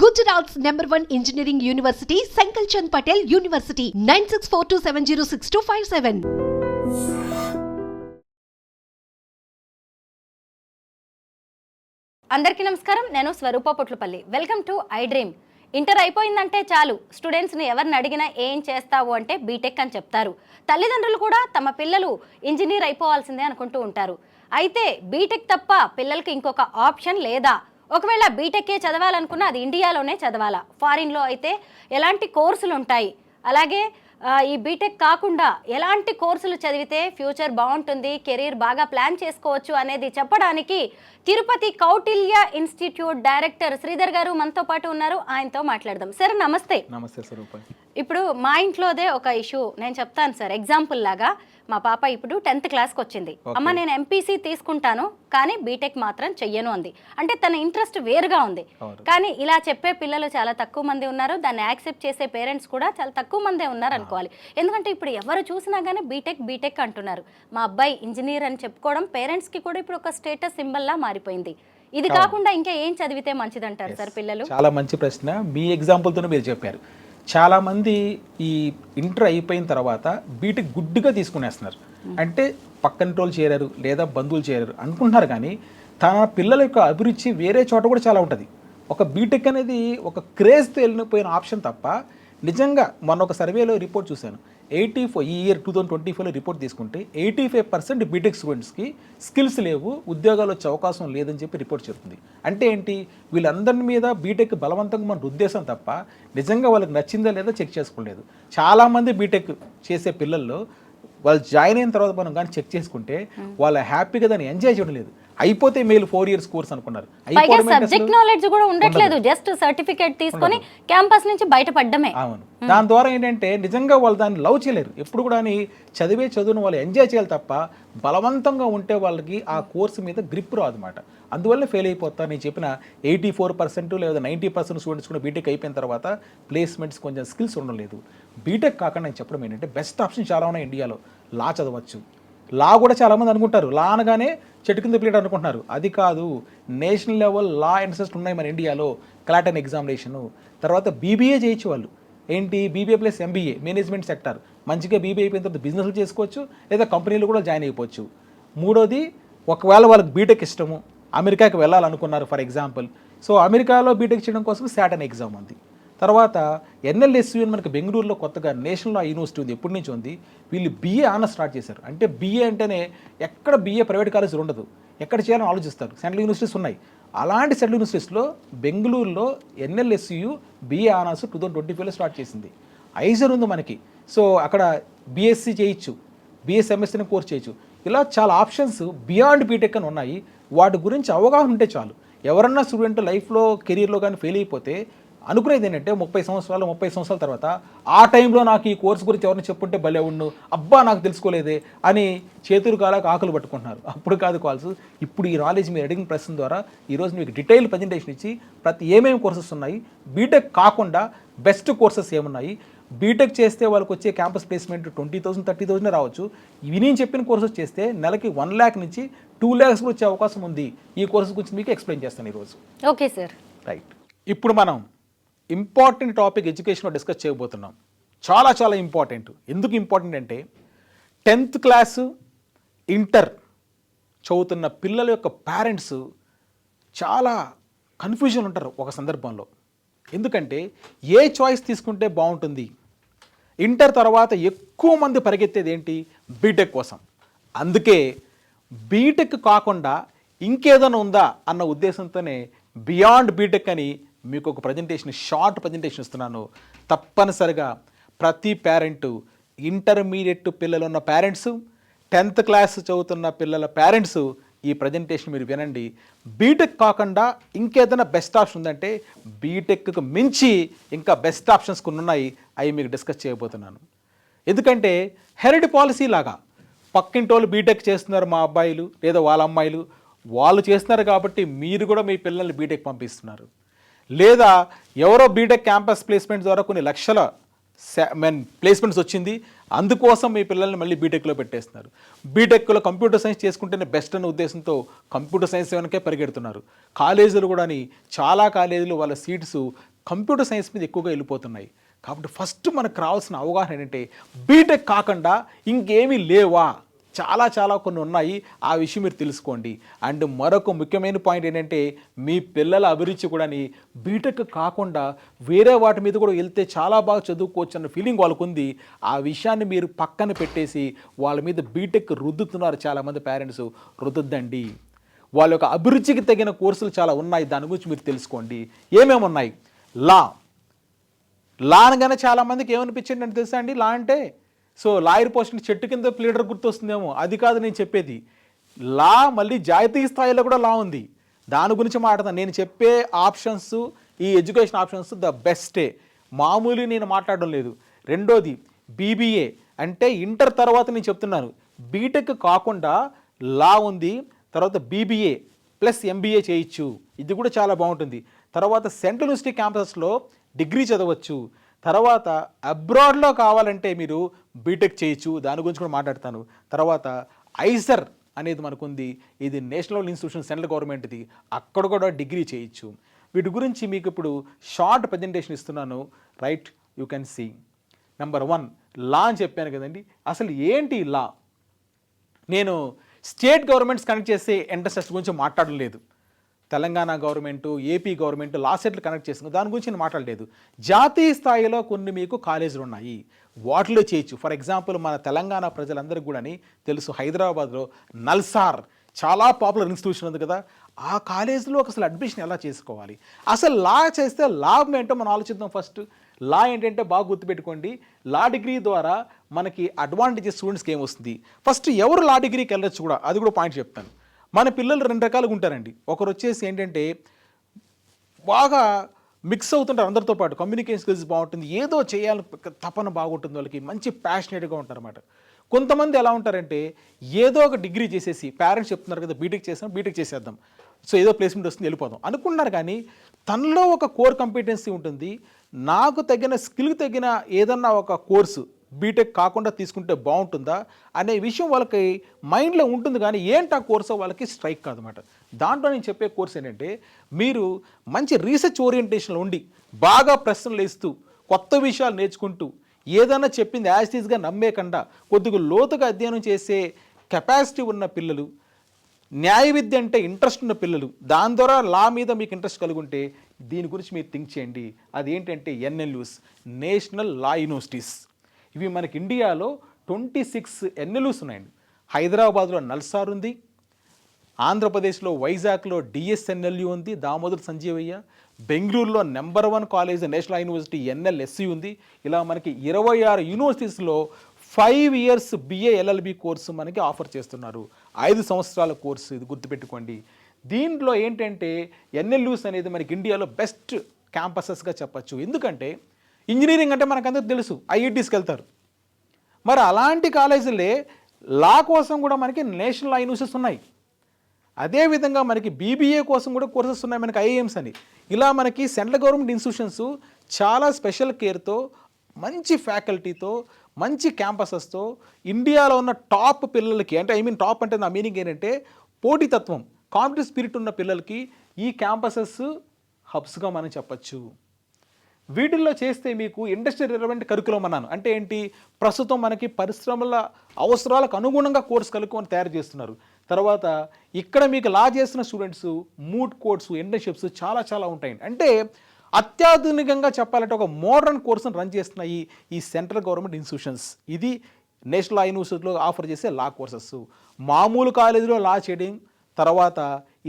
Gujarat's #1 engineering university, Sankalchand Patel University, 9642706257. అందరికీ నమస్కారం. నేను Swaroopa Potlapalli. Welcome to I dream. Inter అయిపోయిందంటే చాలు స్టూడెంట్స్ని ఎవరిని అడిగినా ఏం చేస్తావు అంటే బీటెక్ అని చెప్తారు. తల్లిదండ్రులు కూడా తమ పిల్లలు ఇంజనీర్ అయిపోవాల్సిందే అనుకుంటూ ఉంటారు. అయితే బీటెక్ తప్ప పిల్లలకి ఇంకొక ఆప్షన్ లేదా? ఒకవేళ బీటెక్కే చదవాలనుకున్నా అది ఇండియాలోనే చదవాలా? ఫారిన్లో అయితే ఎలాంటి కోర్సులు ఉంటాయి? అలాగే ఈ బీటెక్ కాకుండా ఎలాంటి కోర్సులు చదివితే ఫ్యూచర్ బాగుంటుంది, కెరీర్ బాగా ప్లాన్ చేసుకోవచ్చు అనేది చెప్పడానికి తిరుపతి కౌటిల్య ఇన్స్టిట్యూట్ డైరెక్టర్ శ్రీధర్ గారు మనతో పాటు ఉన్నారు. ఆయనతో మాట్లాడదాం. సార్ నమస్తే. నమస్తే స్వరూప. ఇప్పుడు మా ఇంట్లోదే ఒక ఇష్యూ నేను చెప్తాను సార్. ఎగ్జాంపుల్ లాగా మా పాప ఇప్పుడు 10th క్లాస్కి వచ్చింది. అమ్మ నేను ఎంపీసీ తీసుకుంటాను కానీ బీటెక్ మాత్రం చెయ్యను అంది. అంటే తన ఇంట్రెస్ట్ వేరుగా ఉంది. కానీ ఇలా చెప్పే పిల్లలు చాలా తక్కువ మంది ఉన్నారు. దాన్ని యాక్సెప్ట్ చేసే పేరెంట్స్ కూడా చాలా తక్కువ మందే ఉన్నారు అనుకోవాలి. ఎందుకంటే ఇప్పుడు ఎవరు చూసినా కానీ బీటెక్ అంటున్నారు. మా అబ్బాయి ఇంజనీర్ అని చెప్పుకోవడం పేరెంట్స్కి కూడా ఇప్పుడు ఒక స్టేటస్ సింబల్లా మారిపోయింది. ఇది కాకుండా ఇంకా ఏం చదివితే మంచిదంటారు సార్ పిల్లలు? చాలా మంచి ప్రశ్న. మీ ఎగ్జాంపుల్తోనే మీరు చెప్పారు. చాలామంది ఈ ఇంటర్ అయిపోయిన తర్వాత బీటెక్ గుడ్డిగా తీసుకునేస్తున్నారు. అంటే పక్కన టోళ్ళు చేరారు లేదా బంధువులు చేరారు అనుకుంటున్నారు. కానీ తన పిల్లల యొక్క అభిరుచి వేరే చోట కూడా చాలా ఉంటుంది. ఒక బీటెక్ అనేది ఒక క్రేజ్తో వెళ్ళిపోయిన ఆప్షన్ తప్ప నిజంగా మొన్న ఒక సర్వేలో రిపోర్ట్ చూశాను. ఈ ఇయర్ 2024లో రిపోర్ట్ తీసుకుంటే 85% బీటెక్ స్టూడెంట్స్కి స్కిల్స్ లేవు, ఉద్యోగాలు వచ్చే అవకాశం లేదని చెప్పి రిపోర్ట్ చెప్తుంది. అంటే ఏంటి? వీళ్ళందరి మీద బీటెక్ బలవంతంగా మన ఉద్దేశం తప్ప నిజంగా వాళ్ళకి నచ్చిందా లేదా చెక్ చేసుకోలేదు. చాలామంది బీటెక్ చేసే పిల్లల్లో వాళ్ళు జాయిన్ అయిన తర్వాత మనం కానీ చెక్ చేసుకుంటే వాళ్ళు హ్యాపీగా దాన్ని ఎంజాయ్ చేయడం లేదు. అయిపోతే మేలు 4 years కోర్స్ అనుకున్నారు. సబ్జెక్ట్ నాలెడ్జ్ కూడా ఉండట్లేదు. జస్ట్ సర్టిఫికేట్ తీసుకొని క్యాంపస్ నుంచి బయటపడడమే. అవును. దాని ద్వారా ఏంటంటే నిజంగా వాళ్ళు దాన్ని లవ్ చేయలేరు. ఎప్పుడు కూడా చదివే చదువును వాళ్ళు ఎంజాయ్ చేయాలి తప్ప బలవంతంగా ఉంటే వాళ్ళకి ఆ కోర్సు మీద గ్రిప్ రాదు అనమాట. అందువల్ల ఫెయిల్ అయిపోతారు. నేను చెప్పిన 84% లేదా 90% స్టూడెంట్స్ కూడా బీటెక్ అయిపోయిన తర్వాత ప్లేస్మెంట్స్ కొంచెం స్కిల్స్ ఉండడం లేదు. బీటెక్ కాకుండా నేను చెప్పడం ఏంటంటే బెస్ట్ ఆప్షన్ చాలా ఉన్నాయి ఇండియాలో. లా చదవచ్చు. లా కూడా చాలామంది అనుకుంటారు లా అనగానే చెట్టు కింద ప్లేట్ అనుకుంటున్నారు. అది కాదు. నేషనల్ లెవెల్ లా ఇన్స్టిట్యూట్స్ ఉన్నాయి మన ఇండియాలో. క్లాటన్ ఎగ్జామినేషను, తర్వాత బీబీఏ చేయొచ్చు వాళ్ళు. ఏంటి? BBA plus MBA management sector. మంచిగా బీబీఏ అయిపోయిన తర్వాత బిజినెస్లు చేసుకోవచ్చు లేదా కంపెనీలు కూడా జాయిన్ అయిపోవచ్చు. మూడోది, ఒకవేళ వాళ్ళకి బీటెక్ ఇష్టము, అమెరికాకి వెళ్ళాలనుకున్నారు ఫర్ ఎగ్జాంపుల్. సో అమెరికాలో బీటెక్ చేయడం కోసం సాటన్ ఎగ్జామ్ ఉంది. తర్వాత ఎన్ఎల్ఎస్యు అని మనకి బెంగళూరులో కొత్తగా నేషనల్ లా యూనివర్సిటీ ఉంది, ఎప్పటి నుంచి ఉంది. వీళ్ళు బీఏ ఆనర్స్ స్టార్ట్ చేశారు. అంటే బీఏ అంటేనే ఎక్కడ బీఏ ప్రైవేట్ కాలేజీలు ఉండదు, ఎక్కడ చేయాలని ఆలోచిస్తారు. సెంట్రల్ యూనివర్సిటీస్ ఉన్నాయి. అలాంటి సెంట్రల్ యూనివర్సిటీస్లో బెంగళూరులో ఎన్ఎల్ఎస్యు బీఏ ఆనర్స్ 2025లో స్టార్ట్ చేసింది. ఐజర్ ఉంది మనకి. సో అక్కడ బీఎస్సీ చేయొచ్చు, బీఎస్ఎంఎస్ అనే కోర్స్ చేయొచ్చు. ఇలా చాలా ఆప్షన్స్ బియాండ్ బీటెక్ అని ఉన్నాయి. వాటి గురించి అవగాహన ఉంటే చాలు. ఎవరన్నా స్టూడెంట్ లైఫ్లో కెరీర్లో కానీ ఫెయిల్ అయిపోతే అనుకునేది ఏంటంటే 30 సంవత్సరాల తర్వాత ఆ టైంలో నాకు ఈ కోర్సు గురించి ఎవరిని చెప్పుంటే భలే ఉండు, అబ్బా నాకు తెలుసుకోలేదే అని చేతులు కాలాక ఆకులు పట్టుకుంటున్నారు. అప్పుడు కాదు కాల్స్. ఇప్పుడు ఈ నాలెడ్జ్ మీరు అడిగిన ప్రశ్న ద్వారా ఈరోజు మీకు డీటెయిల్ ప్రజెంటేషన్ ఇచ్చి ఏమేమి కోర్సెస్ ఉన్నాయి, బీటెక్ కాకుండా బెస్ట్ కోర్సెస్ ఏమున్నాయి, బీటెక్ చేస్తే వాళ్ళకి వచ్చే క్యాంపస్ ప్లేస్మెంట్ 20,000 30,000 రావచ్చు. ఇవి నేను చెప్పిన కోర్సెస్ చేస్తే నెలకి 1 lakh నుంచి 2 lakhs కూడా వచ్చే అవకాశం ఉంది. ఈ కోర్సెస్ గురించి మీకు ఎక్స్ప్లెయిన్ చేస్తాను ఈరోజు. Okay sir. రైట్. ఇప్పుడు మనం ఇంపార్టెంట్ టాపిక్ ఎడ్యుకేషన్లో డిస్కస్ చేయబోతున్నాం. చాలా చాలా ఇంపార్టెంట్. ఎందుకు ఇంపార్టెంట్ అంటే 10th క్లాసు ఇంటర్ చదువుతున్న పిల్లల యొక్క పేరెంట్స్ చాలా కన్ఫ్యూజన్ ఉంటారు ఒక సందర్భంలో. ఎందుకంటే ఏ చాయిస్ తీసుకుంటే బాగుంటుంది? ఇంటర్ తర్వాత ఎక్కువ మంది పరిగెత్తేది ఏంటి? బీటెక్ కోసం. అందుకే బీటెక్ కాకుండా ఇంకేదైనా ఉందా అన్న ఉద్దేశంతోనే బియాండ్ బీటెక్ అని మీకు ఒక షార్ట్ ప్రజెంటేషన్ ఇస్తున్నాను. తప్పనిసరిగా ప్రతి పేరెంటు, ఇంటర్మీడియట్ పిల్లలు ఉన్న పేరెంట్స్, 10th క్లాస్ చదువుతున్న పిల్లల పేరెంట్స్ ఈ ప్రజెంటేషన్ మీరు వినండి. బీటెక్ కాకుండా ఇంకేదైనా బెస్ట్ ఆప్షన్ ఉందంటే బీటెక్కు మించి ఇంకా బెస్ట్ ఆప్షన్స్ కొన్ని ఉన్నాయి. అవి మీకు డిస్కస్ చేయబోతున్నాను. ఎందుకంటే హెరిడ్ పాలసీ లాగా పక్కింటోళ్ళు బీటెక్ చేస్తున్నారు, మా అబ్బాయిలు లేదా వాళ్ళ అమ్మాయిలు వాళ్ళు చేస్తున్నారు కాబట్టి మీరు కూడా మీ పిల్లల్ని బీటెక్ పంపిస్తున్నారు. లేదా ఎవరో బీటెక్ క్యాంపస్ ప్లేస్మెంట్ ద్వారా కొన్ని లక్షల ప్లేస్మెంట్స్ వచ్చింది, అందుకోసం మీ పిల్లల్ని మళ్ళీ బీటెక్లో పెట్టేస్తున్నారు. బీటెక్లో కంప్యూటర్ సైన్స్ చేసుకుంటేనే బెస్ట్ అనే ఉద్దేశంతో కంప్యూటర్ సైన్స్ వెనకే పరిగెడుతున్నారు. కాలేజీలు కూడా చాలా కాలేజీలు వాళ్ళ సీట్స్ కంప్యూటర్ సైన్స్ మీద ఎక్కువగా వెళ్ళిపోతున్నాయి. కాబట్టి ఫస్ట్ మనకు రావాల్సిన అవగాహన ఏంటంటే బీటెక్ కాకుండా ఇంకేమీ లేవా, చాలా కొన్ని ఉన్నాయి. ఆ విషయం మీరు తెలుసుకోండి. అండ్ మరొక ముఖ్యమైన పాయింట్ ఏంటంటే మీ పిల్లల అభిరుచి కూడా బీటెక్ కాకుండా వేరే వాటి మీద కూడా వెళ్తే చాలా బాగా చదువుకోవచ్చు అన్న ఫీలింగ్ వాళ్ళకు ఉంది. ఆ విషయాన్ని మీరు పక్కన పెట్టేసి వాళ్ళ మీద బీటెక్ రుద్దుతున్నారు చాలామంది పేరెంట్స్. రుద్దద్దండి. వాళ్ళ యొక్క అభిరుచికి తగిన కోర్సులు చాలా ఉన్నాయి, దాని గురించి మీరు తెలుసుకోండి. ఏమేమి ఉన్నాయి? లా అనగానే చాలామందికి ఏమనిపించింది అంటే తెలుసా అండి, లా అంటే సో లాయర్ పోస్ట్ చెట్టు కింద ప్లీడర్ గుర్తొస్తుందేమో, అది కాదు నేను చెప్పేది. లా మళ్ళీ జాతీయ స్థాయిలో కూడా లా ఉంది, దాని గురించి మాట్లాడతాను. నేను చెప్పే ఆప్షన్స్, ఈ ఎడ్యుకేషన్ ఆప్షన్స్ ద బెస్టే, మామూలు నేను మాట్లాడడం లేదు. రెండోది బీబీఏ అంటే ఇంటర్ తర్వాత నేను చెప్తున్నాను, బీటెక్ కాకుండా లా ఉంది, తర్వాత బీబీఏ ప్లస్ ఎంబీఏ చేయొచ్చు, ఇది కూడా చాలా బాగుంటుంది. తర్వాత సెంట్రల్ యూనివర్సిటీ క్యాంపస్లో డిగ్రీ చదవచ్చు. తర్వాత అబ్రాడ్లో కావాలంటే మీరు బీటెక్ చేయొచ్చు, దాని గురించి కూడా మాట్లాడతాను. తర్వాత ఐసర్ అనేది మనకుంది, ఇది నేషనల్ ఇన్స్టిట్యూషన్ సెంట్రల్ గవర్నమెంట్ది, అక్కడ కూడా డిగ్రీ చేయొచ్చు. వీటి గురించి మీకు ఇప్పుడు షార్ట్ ప్రజెంటేషన్ ఇస్తున్నాను, right? You can see. Number 1 law అని చెప్పాను కదండి. అసలు ఏంటి లా? నేను స్టేట్ గవర్నమెంట్స్ కనెక్ట్ చేసే ఎంట్రన్స్ టెస్ట్ గురించి మాట్లాడడం లేదు. Telangana government, AP government law సెట్లు కనెక్ట్ చేస్తుంది, దాని గురించి నేను మాట్లాడలేదు. జాతీయ స్థాయిలో కొన్ని మీకు కాలేజీలు ఉన్నాయి, వాటిలో చేయొచ్చు. ఫర్ ఎగ్జాంపుల్ మన తెలంగాణ ప్రజలందరికీ కూడా తెలుసు, హైదరాబాద్లో నల్సార్ చాలా పాపులర్ ఇన్స్టిట్యూషన్ ఉంది కదా, ఆ కాలేజీలో అసలు అడ్మిషన్ ఎలా చేసుకోవాలి, అసలు లా చేస్తే లాభం ఏంటో మనం ఆలోచిద్దాం. ఫస్ట్ లా ఏంటంటే బాగా గుర్తుపెట్టుకోండి, లా డిగ్రీ ద్వారా మనకి అడ్వాంటేజెస్ స్టూడెంట్స్కి ఏమొస్తుంది. ఫస్ట్ ఎవరు లా డిగ్రీకి వెళ్ళొచ్చు కూడా, అది కూడా పాయింట్ చెప్తాను. మన పిల్లలు 2 రకాలుగా ఉంటారండి. ఒకరు వచ్చేసి ఏంటంటే బాగా మిక్స్ అవుతుంటారు అందరితో పాటు, కమ్యూనికేషన్ స్కిల్స్ బాగుంటుంది, ఏదో చేయాలని తపన బాగుంటుంది, వాళ్ళకి మంచి ప్యాషనేట్గా ఉంటారు అన్నమాట. కొంతమంది ఎలా ఉంటారంటే ఏదో ఒక డిగ్రీ చేసేసి, పేరెంట్స్ చెప్తున్నారు కదా బీటెక్ చేసేద్దాం, సో ఏదో ప్లేస్మెంట్ వస్తుంది వెళ్ళిపోదాం అనుకున్నారు, కానీ తనలో ఒక కోర్ కంపిటెన్సీ ఉంటుంది, నాకు తగిన స్కిల్కి తగిన ఏదన్నా ఒక కోర్సు బీటెక్ కాకుండా తీసుకుంటే బాగుంటుందా అనే విషయం వాళ్ళకి మైండ్లో ఉంటుంది, కానీ ఏంటి ఆ కోర్సు వాళ్ళకి స్ట్రైక్ కాదన్నమాట. దాంట్లో నేను చెప్పే కోర్స్ ఏంటంటే మీరు మంచి రీసెర్చ్ ఓరియంటేషన్లో ఉండి బాగా ప్రశ్నలు వేస్తూ కొత్త విషయాలు నేర్చుకుంటూ ఏదైనా చెప్పింది యాజిటీస్గా నమ్మేకుండా కొద్దిగా లోతుగా అధ్యయనం చేసే కెపాసిటీ ఉన్న పిల్లలు, న్యాయ విద్య అంటే ఇంట్రెస్ట్ ఉన్న పిల్లలు, దాని ద్వారా లా మీద మీకు ఇంట్రెస్ట్ కలిగి ఉంటే దీని గురించి మీరు థింక్ చేయండి. అది ఏంటంటే ఎన్ఎల్యూస్, నేషనల్ లా యూనివర్సిటీస్. ఇవి మనకి ఇండియాలో 26 ఎన్ఎల్యూస్ ఉన్నాయండి. హైదరాబాద్లో నల్సార్ ఉంది, ఆంధ్రప్రదేశ్లో వైజాగ్లో డిఎస్ఎన్ఎల్యూ ఉంది, దామోదర్ సంజీవయ్య, బెంగళూరులో నెంబర్ 1 కాలేజ్ నేషనల్ యూనివర్సిటీ ఎన్ఎల్ఎస్సి ఉంది. ఇలా మనకి 26 యూనివర్సిటీస్లో 5 ఇయర్స్ బిఏ ఎల్ఎల్బి కోర్సు మనకి ఆఫర్ చేస్తున్నారు. 5 సంవత్సరాల కోర్సు, ఇది గుర్తుపెట్టుకోండి. దీంట్లో ఏంటంటే ఎన్ఎల్యూస్ అనేది మనకి ఇండియాలో బెస్ట్ క్యాంపసెస్గా చెప్పచ్చు. ఎందుకంటే ఇంజనీరింగ్ అంటే మనకందరూ తెలుసు, ఐఐటీస్కి వెళ్తారు. మరి అలాంటి కాలేజీలే లా కోసం కూడా మనకి నేషనల్ లా యూనివర్సిటీస్ ఉన్నాయి. అదేవిధంగా మనకి బీబీఏ కోసం కూడా కోర్సెస్ ఉన్నాయి, మనకి ఐఐఎమ్స్ అని. ఇలా మనకి సెంట్రల్ గవర్నమెంట్ ఇన్స్టిట్యూషన్స్ చాలా స్పెషల్ కేర్తో, మంచి ఫ్యాకల్టీతో, మంచి క్యాంపసెస్తో ఇండియాలో ఉన్న టాప్ పిల్లలకి, అంటే టాప్ అంటే నా మీనింగ్ ఏంటంటే పోటీతత్వం, కాంపిటేటివ్ స్పిరిట్ ఉన్న పిల్లలకి ఈ క్యాంపసెస్ హబ్స్గా మనం చెప్పచ్చు. వీటిల్లో చేస్తే మీకు ఇండస్ట్రీ రిలవెంట్ కరికులం అన్నాను అంటే ఏంటి, ప్రస్తుతం మనకి పరిశ్రమల అవసరాలకు అనుగుణంగా కోర్సు కలుపుకొని తయారు చేస్తున్నారు. తర్వాత ఇక్కడ మీకు లా చేస్తున్న స్టూడెంట్స్ మూట్ కోర్సు, ఇంటర్న్షిప్స్ చాలా ఉంటాయండి. అంటే అత్యాధునికంగా చెప్పాలంటే ఒక మోడర్న్ కోర్సును రన్ చేస్తున్నాయి ఈ సెంట్రల్ గవర్నమెంట్ ఇన్స్టిట్యూషన్స్. ఇది నేషనల్ లా యూనివర్సిటీలో ఆఫర్ చేసే లా కోర్సెస్. మామూలు కాలేజీలో లా చేయడం, తర్వాత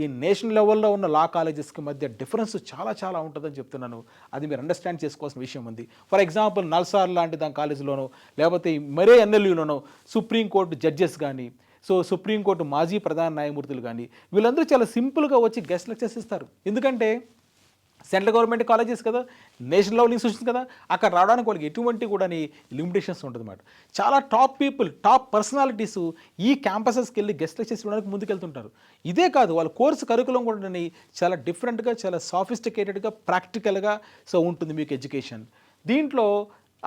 ఈ నేషనల్ లెవెల్లో ఉన్న లా కాలేజెస్కి మధ్య డిఫరెన్స్ చాలా ఉంటుందని చెప్తున్నాను. అది మీరు అండర్స్టాండ్ చేసుకోవాల్సిన విషయం ఉంది. ఫర్ ఎగ్జాంపుల్ నల్సార్ లాంటి దాని కాలేజీలోనో, లేకపోతే మరే ఎన్ఎల్యూలోనో సుప్రీంకోర్టు జడ్జెస్ కానీ, సుప్రీంకోర్టు మాజీ ప్రధాన న్యాయమూర్తులు కానీ, వీళ్ళందరూ చాలా సింపుల్గా వచ్చి గెస్ట్ లెక్చర్స్ ఇస్తారు. ఎందుకంటే సెంట్రల్ గవర్నమెంట్ కాలేజెస్ కదా, నేషనల్ లెవెల్ ఇన్స్టిట్యూషన్స్ కదా, అక్కడ రావడానికి వాళ్ళకి ఎటువంటి కూడా లిమిటేషన్స్ ఉంటుందన్నమాట. చాలా టాప్ పీపుల్, టాప్ పర్సనాలిటీస్ ఈ క్యాంపసెస్కి వెళ్ళి గెస్ట్ లెక్చర్స్ ఇవ్వడానికి ముందుకెళ్తుంటారు. ఇదే కాదు, వాళ్ళ కోర్సు కరికులం కూడా చాలా డిఫరెంట్గా, చాలా సాఫిస్టికేటెడ్గా, ప్రాక్టికల్గా ఉంటుంది మీకు ఎడ్యుకేషన్. దీంట్లో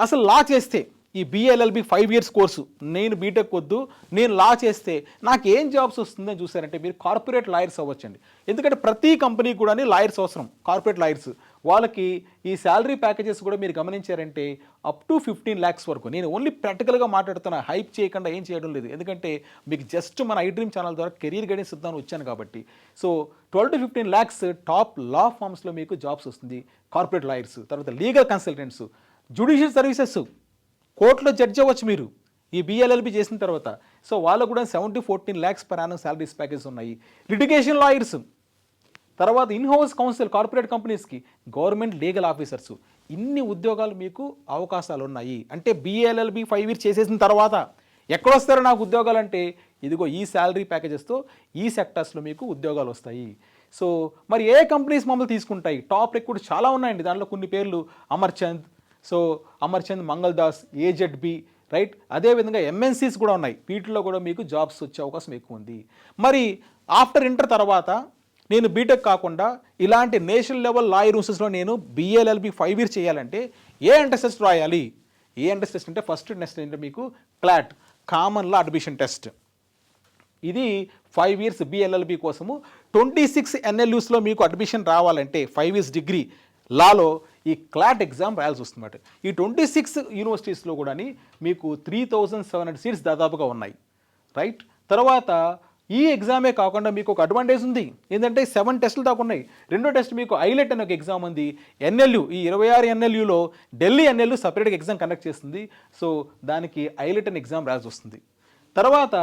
అసలు లా చేస్తే ఈ బిఎల్ఎల్బి 5 years కోర్సు నేను బీటెక్ వద్దు, నేను లా చేస్తే నాకు ఏం జాబ్స్ వస్తుందని చూసారంటే మీరు కార్పొరేట్ లాయర్స్ అవ్వచ్చండి. ఎందుకంటే ప్రతి కంపెనీ కూడా లాయర్స్ అవసరం, కార్పొరేట్ లాయర్స్. వాళ్ళకి ఈ శాలరీ ప్యాకేజెస్ కూడా మీరు గమనించారంటే అప్ టు 15 lakhs వరకు. నేను ఓన్లీ ప్రాక్టికల్గా మాట్లాడుతున్నా, హైప్ చేయకుండా ఏం చేయడం లేదు. ఎందుకంటే మీకు జస్ట్ మన ఐడ్రీమ్ ఛానల్ ద్వారా కెరీర్ గైడెన్స్ ఇద్దామని వచ్చాను కాబట్టి. సో 12 to 15 lakhs టాప్ లా ఫార్మ్స్లో మీకు జాబ్స్ వస్తుంది, కార్పొరేట్ లాయర్స్. తర్వాత లీగల్ కన్సల్టెంట్స్, జ్యుడిషియల్ సర్వీసెస్, కోర్టులో జడ్జి అవ్వచ్చు మీరు ఈ బిఎల్ఎల్బి చేసిన తర్వాత. సో వాళ్ళకు కూడా 7 to 14 lakhs per annum salaries package ఉన్నాయి. లిటిగేషన్ లాయర్స్, తర్వాత ఇన్హౌస్ కౌన్సిల్ కార్పొరేట్ కంపెనీస్కి, గవర్నమెంట్ లీగల్ ఆఫీసర్స్, ఇన్ని ఉద్యోగాలు మీకు అవకాశాలు ఉన్నాయి. అంటే బిఎల్ఎల్బి 5 years చేసేసిన తర్వాత ఎక్కడొస్తారో నాకు ఉద్యోగాలు అంటే ఇదిగో ఈ శాలరీ ప్యాకేజెస్తో ఈ సెక్టర్స్లో మీకు ఉద్యోగాలు వస్తాయి. సో మరి ఏ కంపెనీస్ మమ్మల్ని తీసుకుంటాయి? టాప్ రిక్రూట్ చాలా ఉన్నాయండి. దాంట్లో కొన్ని పేర్లు అమర్చంద్, సో అమర్చంద్, మంగళ్ దాస్, ఏజెడ్బి, రైట్. అదేవిధంగా ఎంఎన్సీస్ కూడా ఉన్నాయి. వీటిలో కూడా మీకు జాబ్స్ వచ్చే అవకాశం ఎక్కువ ఉంది. మరి ఆఫ్టర్ ఇంటర్ తర్వాత నేను బీటెక్ కాకుండా ఇలాంటి నేషనల్ లెవెల్ లా యూనివర్సిటీస్లో నేను బిఎల్ఎల్బి 5 years చేయాలంటే ఏ ఎంట్రన్స్ టెస్ట్ రాయాలి? ఏ ఎంట్రన్స్ టెస్ట్ అంటే ఫస్ట్ టెస్ట్ అంటే మీకు క్లాట్, కామన్ లా అడ్మిషన్ టెస్ట్. ఇది 5 years బిఎల్ఎల్బి కోసము. 26 NLUsలో మీకు అడ్మిషన్ రావాలంటే 5 years డిగ్రీ లాలో ఈ క్లాట్ ఎగ్జామ్ రాయాల్సి వస్తుందన్నమాట. ఈ 26 యూనివర్సిటీస్లో కూడా మీకు 3700 seats దాదాపుగా ఉన్నాయి, రైట్. తర్వాత ఈ ఎగ్జామే కాకుండా మీకు ఒక అడ్వాంటేజ్ ఉంది. ఏంటంటే 7 టెస్టులు దాకా ఉన్నాయి. రెండో టెస్ట్ మీకు ఐలెట్ అనే ఒక ఎగ్జామ్ ఉంది. ఎన్ఎల్యు, ఈ 26 NLUలో ఢిల్లీ ఎన్ఎల్యు సపరేట్గా ఎగ్జామ్ కండక్ట్ చేస్తుంది. సో దానికి ఐలెట్ అనే ఎగ్జామ్ రాయాల్సి వస్తుంది. తర్వాత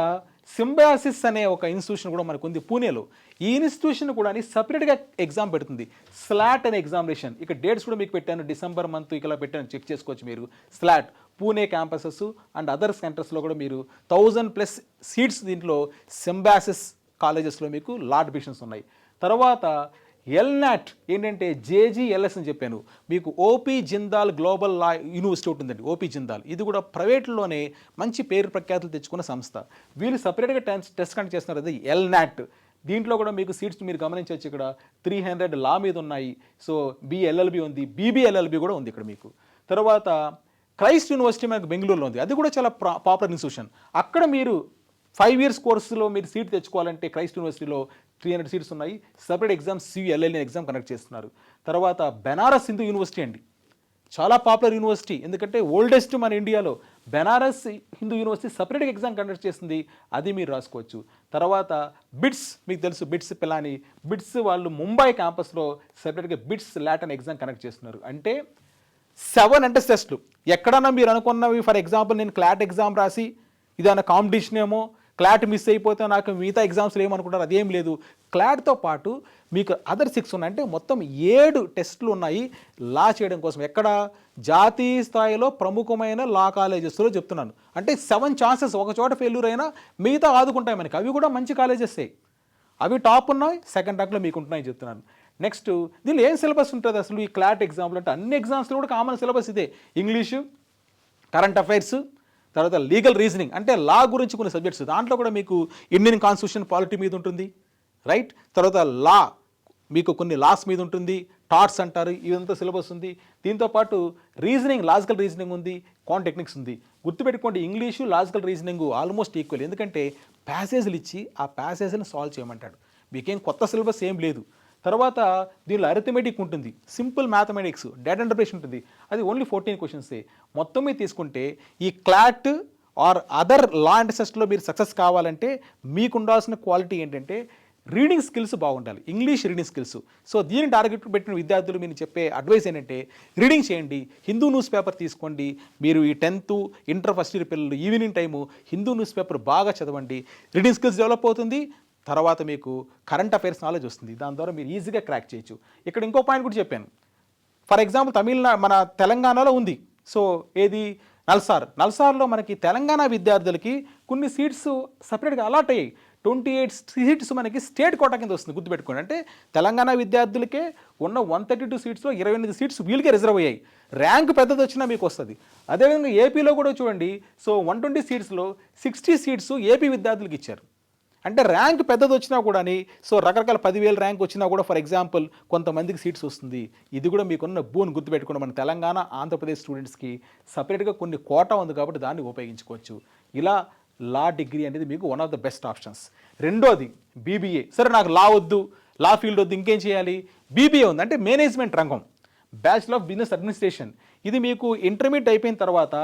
సింబయాసిస్ అనే ఒక ఇన్స్టిట్యూషన్ కూడా మనకు ఉంది పూణేలో. ఈ ఇన్స్టిట్యూషన్ కూడా సపరేట్గా ఎగ్జామ్ పెడుతుంది, స్లాట్ అనే ఎగ్జామినేషన్. ఇక డేట్స్ కూడా మీకు పెట్టాను, డిసెంబర్ మంత్ ఇలా పెట్టాను, చెక్ చేసుకోవచ్చు మీరు. Slot Pune campuses and other సెంటర్స్లో కూడా మీరు 1000+ seats దీంట్లో సింబయాసిస్ కాలేజెస్లో మీకు లా అడ్మిషన్స్ ఉన్నాయి. తర్వాత ఎల్నాట్ ఏంటంటే జేజీఎల్ఎస్ అని చెప్పాను మీకు. ఓపీ జిందాల్ గ్లోబల్ లా యూనివర్సిటీ ఉంటుందండి, ఓపీ జిందాల్. ఇది కూడా ప్రైవేట్లోనే మంచి పేరు ప్రఖ్యాతులు తెచ్చుకున్న సంస్థ. వీళ్ళు సపరేట్గా టెస్ట్ కండక్ట్ చేస్తున్నారు, అది ఎల్నాట్. దీంట్లో కూడా మీకు సీట్స్ మీరు గమనించవచ్చు. ఇక్కడ 300 లా మీద ఉన్నాయి. సో బిఎల్ఎల్బి ఉంది, బీబీఎల్ఎల్బి కూడా ఉంది ఇక్కడ మీకు. తర్వాత క్రైస్ట్ యూనివర్సిటీ మనకు బెంగళూరులో ఉంది. అది కూడా చాలా పాపులర్ ఇన్స్టిట్యూషన్. అక్కడ మీరు 5 years కోర్సులో మీరు సీట్ తెచ్చుకోవాలంటే క్రైస్ట్ యూనివర్సిటీలో 300 seats ఉన్నాయి. Separate exam CULL exam conduct చేస్తున్నారు. తర్వాత బెనారస్ హిందూ యూనివర్సిటీ అండి, చాలా పాపులర్ యూనివర్సిటీ. ఎందుకంటే ఓల్డెస్ట్ మన ఇండియాలో బెనారస్ హిందూ యూనివర్సిటీ సపరేట్గా ఎగ్జామ్ కండక్ట్ చేస్తుంది, అది మీరు రాసుకోవచ్చు. తర్వాత బిట్స్, మీకు తెలుసు బిట్స్ పిలాని, బిట్స్ వాళ్ళు ముంబై క్యాంపస్లో సపరేట్గా బిట్స్ లాటన్ ఎగ్జామ్ కండక్ట్ చేస్తున్నారు. అంటే 7 ఎంట్రన్స్ టెస్ట్లు. ఎక్కడన్నా మీరు అనుకున్నవి, ఫర్ ఎగ్జాంపుల్ నేను క్లాట్ ఎగ్జామ్ రాసి ఇదన్నా కాంపిటీషన్ ఏమో, క్లాట్ మిస్ అయిపోతే నాకు మిగతా ఎగ్జామ్స్లో ఏమనుకుంటారు, అదేం లేదు. క్లాట్తో పాటు మీకు అదర్ 6 ఉన్నాయి. అంటే మొత్తం 7 టెస్టులు ఉన్నాయి లా చేయడం కోసం. ఎక్కడ? జాతీయ స్థాయిలో ప్రముఖమైన లా కాలేజెస్లో చెప్తున్నాను. అంటే 7 chances, ఒక చోట ఫెయిల్యూర్ అయినా మిగతా ఆదుకుంటాయి మనకి. అవి కూడా మంచి కాలేజెస్, అవి టాప్ ఉన్నాయి, సెకండ్ ర్యాంక్లో మీకు ఉంటున్నాయి చెప్తున్నాను. నెక్స్ట్ దీనిలో ఏం సిలబస్ ఉంటుంది అసలు ఈ క్లాట్ ఎగ్జామ్లో అంటే? అన్ని ఎగ్జామ్స్లో కూడా కామన్ సిలబస్ ఇదే, ఇంగ్లీషు, కరెంట్ అఫైర్స్, తర్వాత లీగల్ రీజనింగ్ అంటే లా గురించి కొన్ని సబ్జెక్ట్స్. దాంట్లో కూడా మీకు ఇండియన్ కాన్స్టిట్యూషన్ పాలిటీ మీద ఉంటుంది, రైట్. తర్వాత లా మీకు కొన్ని లాస్ మీద ఉంటుంది, టాట్స్ అంటారు, ఇదంతా సిలబస్ ఉంది. దీంతోపాటు రీజనింగ్, లాజికల్ రీజనింగ్ ఉంది, క్వాంట్ టెక్నిక్స్ ఉంది. గుర్తుపెట్టుకోండి, English logical reasoning almost equal. ఎందుకంటే ప్యాసేజ్లు ఇచ్చి ఆ ప్యాసేజ్ని సాల్వ్ చేయమంటాడు. మీకేం కొత్త సిలబస్ ఏం లేదు. తర్వాత దీనిలో అరిథమెటిక్ ఉంటుంది, సింపుల్ మ్యాథమెటిక్స్, డేటా ఇంటర్ప్రిటేషన్ ఉంటుంది. అది ఓన్లీ 14 questions. మొత్తం మీద తీసుకుంటే ఈ CLAT or other law and టెస్ట్లో మీరు సక్సెస్ కావాలంటే మీకు ఉండాల్సిన క్వాలిటీ ఏంటంటే రీడింగ్ స్కిల్స్ బాగుండాలి, ఇంగ్లీష్ రీడింగ్ స్కిల్స్. సో దీన్ని టార్గెట్ పెట్టిన విద్యార్థులు మీరు చెప్పే అడ్వైస్ ఏంటంటే రీడింగ్ చేయండి, హిందూ న్యూస్ పేపర్ తీసుకోండి. మీరు ఈ 10th ఇంటర్ ఫస్ట్ ఇయర్ పిల్లలు evening time Hindu news paper బాగా చదవండి, రీడింగ్ స్కిల్స్ డెవలప్ అవుతుంది. తర్వాత మీకు కరెంట్ అఫైర్స్ నాలెడ్జ్ వస్తుంది, దాని ద్వారా మీరు ఈజీగా క్రాక్ చేయొచ్చు. ఇక్కడ ఇంకో పాయింట్ కూడా చెప్పాను. ఫర్ ఎగ్జాంపుల్ మన తెలంగాణలో ఉంది. సో ఏది? నల్సార్లో మనకి తెలంగాణ విద్యార్థులకి కొన్ని సీట్స్ సపరేట్గా అలాట్ అయ్యాయి. 28 seats మనకి స్టేట్ కోటా కింద వస్తుంది, గుర్తుపెట్టుకోండి. అంటే తెలంగాణ విద్యార్థులకే ఉన్న 132 seatsలో 28 seats వీళ్ళకే రిజర్వ్ అయ్యాయి. ర్యాంక్ పెద్దది వచ్చినా మీకు వస్తుంది. అదేవిధంగా ఏపీలో కూడా చూడండి. సో 120 seatsలో 60 seats ఏపీ విద్యార్థులకి ఇచ్చారు. అంటే ర్యాంక్ పెద్దది వచ్చినా కూడా సో రకరకాల 10,000 ర్యాంక్ వచ్చినా కూడా ఫర్ ఎగ్జాంపుల్ కొంతమందికి సీట్స్ వస్తుంది. ఇది కూడా మీకున్న బూన్ గుర్తుపెట్టుకోండి. మన తెలంగాణ ఆంధ్రప్రదేశ్ స్టూడెంట్స్కి సపరేట్గా కొన్ని కోటా ఉంది కాబట్టి దాన్ని ఉపయోగించుకోవచ్చు. ఇలా లా డిగ్రీ అనేది మీకు one of the best options. రెండోది బీబీఏ. సరే నాకు లా వద్దు, లా ఫీల్డ్ వద్దు, ఇంకేం చేయాలి? బీబీఏ ఉంది, అంటే మేనేజ్మెంట్ రంగం, బ్యాచిలర్ ఆఫ్ బిజినెస్ అడ్మినిస్ట్రేషన్. ఇది మీకు ఇంటర్మీడియట్ అయిపోయిన తర్వాత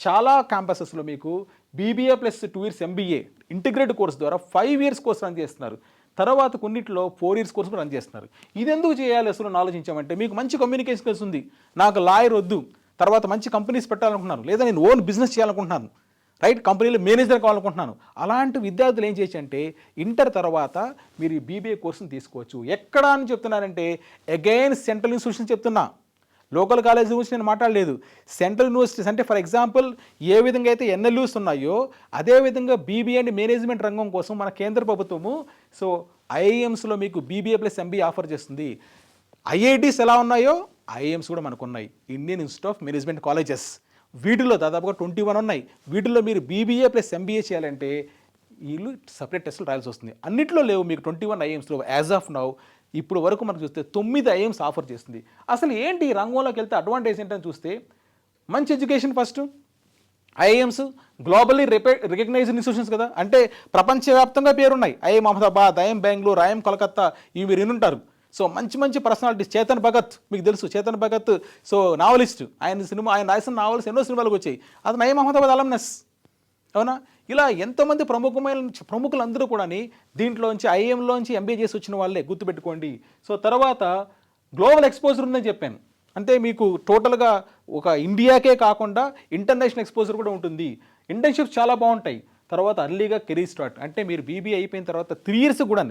చాలా క్యాంపసెస్లో మీకు BBA plus 2 years MBA integrated course ద్వారా 5 years కోర్స్ రన్ చేస్తున్నారు. తర్వాత కొన్నిట్లో 4 years కోర్స్ రన్ చేస్తున్నారు. ఇది ఎందుకు చేయాలి అసలు ఆలోచించామంటే, మీకు మంచి కమ్యూనికేషన్ స్కిల్స్ ఉంది, నాకు లాయర్ వద్దు, తర్వాత మంచి కంపెనీస్ పెట్టాలనుకుంటున్నాను, లేదా నేను ఓన్ బిజినెస్ చేయాలనుకుంటున్నాను, రైట్, కంపెనీలో మేనేజర్ కావాలనుకుంటున్నాను. అలాంటి విద్యార్థులు ఏం చేయొచ్చు అంటే ఇంటర్ తర్వాత మీరు ఈ బీబీఏ కోర్సును తీసుకోవచ్చు. ఎక్కడ అని చెప్తున్నారంటే అగైన్ సెంట్రల్ ఇన్స్టిట్యూషన్ చెప్తున్నా, లోకల్ కాలేజ్ గురించి నేను మాట్లాడలేదు. సెంట్రల్ యూనివర్సిటీస్ అంటే ఫర్ ఎగ్జాంపుల్ ఏ విధంగా అయితే ఎన్ఎల్యూస్ ఉన్నాయో అదేవిధంగా బీబీఏ అండ్ మేనేజ్మెంట్ రంగం కోసం మన కేంద్ర ప్రభుత్వము సో ఐఐఎమ్స్లో మీకు బీబీఏ ప్లస్ ఎంబీఏ ఆఫర్ చేస్తుంది. ఐఐటీస్ ఎలా ఉన్నాయో ఐఐఎమ్స్ కూడా మనకు ఉన్నాయి, Indian institute of management colleges. వీటిలో దాదాపుగా 21 ఉన్నాయి. వీటిలో మీరు బీబీఏ ప్లస్ ఎంబీఏ చేయాలంటే వీళ్ళు సపరేట్ టెస్టులు రాయాల్సి వస్తుంది. అన్నిట్లో లేవు మీకు 21 ఐఐఎమ్స్లో యాజ్ ఆఫ్ నౌ. ఇప్పుడు వరకు మనకు చూస్తే 9 ఐఐఎమ్స్ ఆఫర్ చేస్తుంది. అసలు ఏంటి ఈ రంగంలోకి వెళ్తే అడ్వాంటేజ్ ఏంటని చూస్తే, మంచి education first. IIMs globally recognised institutions కదా, అంటే ప్రపంచవ్యాప్తంగా పేరున్నాయి. IIM Ahmedabad, IIM Bengaluru, IIM Calcutta, ఇవి మీరు వినుంటారు. సో మంచి మంచి పర్సనాలిటీస్. చేతన్ భగత్ మీకు తెలుసు, చేతన్ భగత్ సో నావలిస్ట్, ఆయన రాసిన నావల్స్ ఎన్నో సినిమాలకు వచ్చాయి. అతను ఐఐఎం అహ్మదాబాద్ అలమ్నస్, అవునా? ఇలా ఎంతోమంది ప్రముఖులందరూ కూడా దీంట్లోంచి ఐఐఎంలోంచి ఎంబీఏ చేసి వచ్చిన వాళ్ళే, గుర్తుపెట్టుకోండి. సో తర్వాత గ్లోబల్ ఎక్స్పోజర్ ఉందని చెప్పాను, అంటే మీకు టోటల్గా ఒక ఇండియాకే కాకుండా ఇంటర్నేషనల్ ఎక్స్పోజర్ కూడా ఉంటుంది. ఇంటర్న్షిప్స్ చాలా బాగుంటాయి. తర్వాత అర్లీగా కెరీర్ స్టార్ట్, అంటే మీరు బీబీఏ అయిపోయిన తర్వాత 3 years కూడా,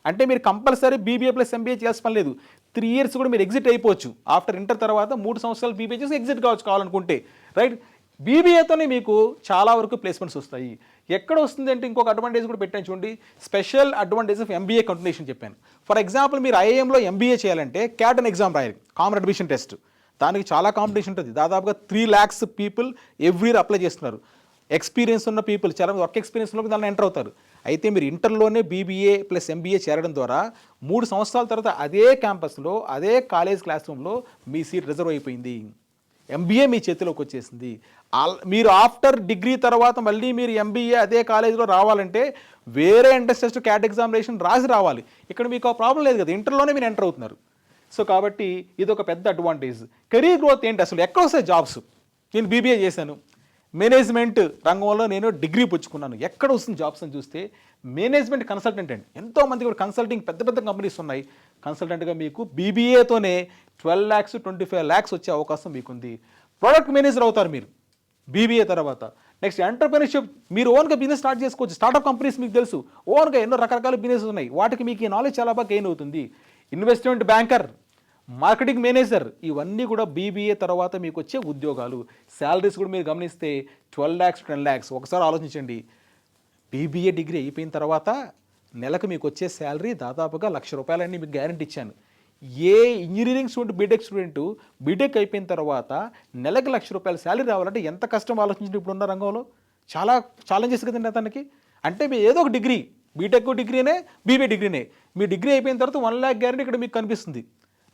అంటే మీరు కంపల్సరీ బీబీఏ ప్లస్ ఎంబీఏ చేయాల్సిన పని లేదు. 3 years కూడా మీరు ఎగ్జిట్ అయిపోవచ్చు. ఆఫ్టర్ ఇంటర్ తర్వాత 3 సంవత్సరాలు బీబీఏ చేసి ఎగ్జిట్ కావాలనుకుంటే, రైట్. బీబీఏతోనే మీకు చాలా వరకు ప్లేస్మెంట్స్ వస్తాయి. ఎక్కడ వస్తుంది అంటే ఇంకొక అడ్వాంటేజ్ కూడా పెట్టాను చూడండి, special advantage of MBA continuation చెప్పాను. ఫర్ ఎగ్జాంపుల్ మీరు ఐఐఎంలో ఎంబీఏ చేయాలంటే క్యాట్ అన్ ఎగ్జామ్ రాయాలి, కామన్ అడ్మిషన్ టెస్ట్. దానికి చాలా కాంపిటీషన్ ఉంటుంది. దాదాపుగా 3 lakhs people every year apply చేస్తున్నారు. ఎక్స్పీరియన్స్ ఉన్న పీపుల్, చాలా వర్క్ ఎక్స్పీరియన్స్ ఉన్న దాన్ని ఎంటర్ అవుతారు. అయితే మీరు ఇంటర్లోనే బీబీఏ ప్లస్ ఎంబీఏ చేరడం ద్వారా 3 సంవత్సరాల తర్వాత అదే క్యాంపస్లో అదే కాలేజ్ క్లాస్ రూమ్లో మీ సీట్ రిజర్వ్ అయిపోయింది. ఎంబీఏ మీ చేతిలోకి వచ్చేసింది. మీరు ఆఫ్టర్ డిగ్రీ తర్వాత మళ్ళీ మీరు ఎంబీఏ అదే కాలేజీలో రావాలంటే వేరే ఎంట్రన్స్ టెస్ట్, క్యాట్ ఎగ్జామినేషన్ రాసి రావాలి. ఇక్కడ మీకు ఆ ప్రాబ్లం లేదు కదా, ఇంటర్లోనే మీరు ఎంటర్ అవుతున్నారు. సో కాబట్టి ఇది ఒక పెద్ద అడ్వాంటేజ్. కెరీర్ గ్రోత్ ఏంటి అసలు, ఎక్కడ వస్తాయి జాబ్స్? నేను బీబీఏ చేశాను, మేనేజ్మెంట్ రంగంలో నేను డిగ్రీ పుచ్చుకున్నాను, ఎక్కడ వస్తుంది జాబ్స్ అని చూస్తే మేనేజ్మెంట్ కన్సల్టెంట్ అండి. ఎంతోమంది కూడా కన్సల్టింగ్ పెద్ద పెద్ద కంపెనీస్ ఉన్నాయి. కన్సల్టెంట్గా మీకు బీబీఏతోనే 12 lakhs 25 lakhs వచ్చే అవకాశం మీకుంది. ప్రోడక్ట్ మేనేజర్ అవుతారు మీరు బీబీఏ తర్వాత. నెక్స్ట్ ఎంటర్ప్రెన్యూర్షిప్, మీరు ఓన్గా బిజినెస్ స్టార్ట్ చేసుకోవచ్చు. స్టార్ట్అప్ కంపెనీస్ మీకు తెలుసు, ఓన్గా ఎన్నో రకరకాల బిజినెస్ ఉన్నాయి, వాటికి మీకు ఈ నాలెడ్జ్ చాలా బాగా గెయిన్ అవుతుంది. ఇన్వెస్ట్మెంట్ బ్యాంకర్, మార్కెటింగ్ మేనేజర్, ఇవన్నీ కూడా బీబీఏ తర్వాత మీకు వచ్చే ఉద్యోగాలు. శాలరీస్ కూడా మీరు గమనిస్తే 12 lakhs 10 lakhs. ఒకసారి ఆలోచించండి, బీబీఏ డిగ్రీ అయిపోయిన తర్వాత నెలకు మీకు వచ్చే శాలరీ దాదాపుగా ₹1,00,000 మీకు గ్యారెంటీ ఇచ్చాను. ఏ engineering student, BTech student BTech అయిపోయిన తర్వాత నెలకు ₹1,00,000 శాలరీ రావాలంటే ఎంత కష్టం ఆలోచించండి. ఇప్పుడున్న రంగంలో చాలా ఛాలెంజెస్ కదండి అతనికి. అంటే మీరు ఏదో ఒక డిగ్రీ, బీటెక్ డిగ్రీనే, బీబీఏ డిగ్రీనే, మీ డిగ్రీ అయిపోయిన తర్వాత 1 lakh గ్యారెంటీ ఇక్కడ మీకు కనిపిస్తుంది.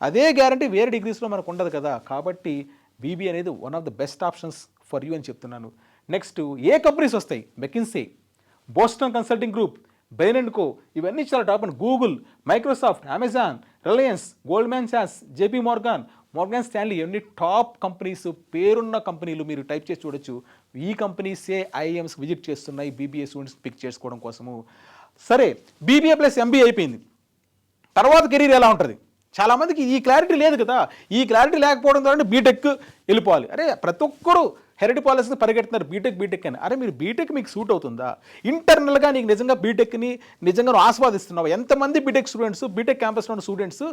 అదే గ్యారెంటీ వేరే డిగ్రీస్లో మనకు ఉండదు కదా. కాబట్టి బీబీఏ అనేది one of the best options for you అని చెప్తున్నాను. నెక్స్ట్ ఏ కంపెనీస్ వస్తాయి? McKinsey, Boston Consulting Group, Bain and Co, ఇవన్నీ చాలా top and Google, Microsoft, Amazon, Reliance, Goldman సాక్స్, జేపీ మోర్గాన్, మోర్గాన్ స్టాన్లీ, ఇవన్నీ టాప్ కంపెనీస్, పేరున్న కంపెనీలు. మీరు టైప్ చేసి చూడొచ్చు. ఈ కంపెనీసే ఐఐఎమ్స్ విజిట్ చేస్తున్నాయి బీబీఏ స్టూడెంట్స్ పిక్ చేసుకోవడం కోసము. సరే, బీబీఏ ప్లస్ ఎంబీఏ అయిపోయింది, తర్వాత కెరీర్ ఎలా ఉంటుంది? చాలామందికి ఈ క్లారిటీ లేదు కదా. ఈ క్లారిటీ లేకపోవడం ద్వారా బీటెక్ వెళ్ళిపోవాలి. అరే ప్రతి ఒక్కరు హెరిడి పాలసీని పరిగెడుతున్నారు, బీటెక్ అని. అరే మీరు బీటెక్ మీకు సూట్ అవుతుందా? ఇంటర్నల్గా నీకు నిజంగా బీటెక్ని నిజంగా ఆస్వాదిస్తున్నావు? ఎంతమంది బీటెక్ స్టూడెంట్స్, బీటెక్ క్యాంపస్లో ఉన్న స్టూడెంట్స్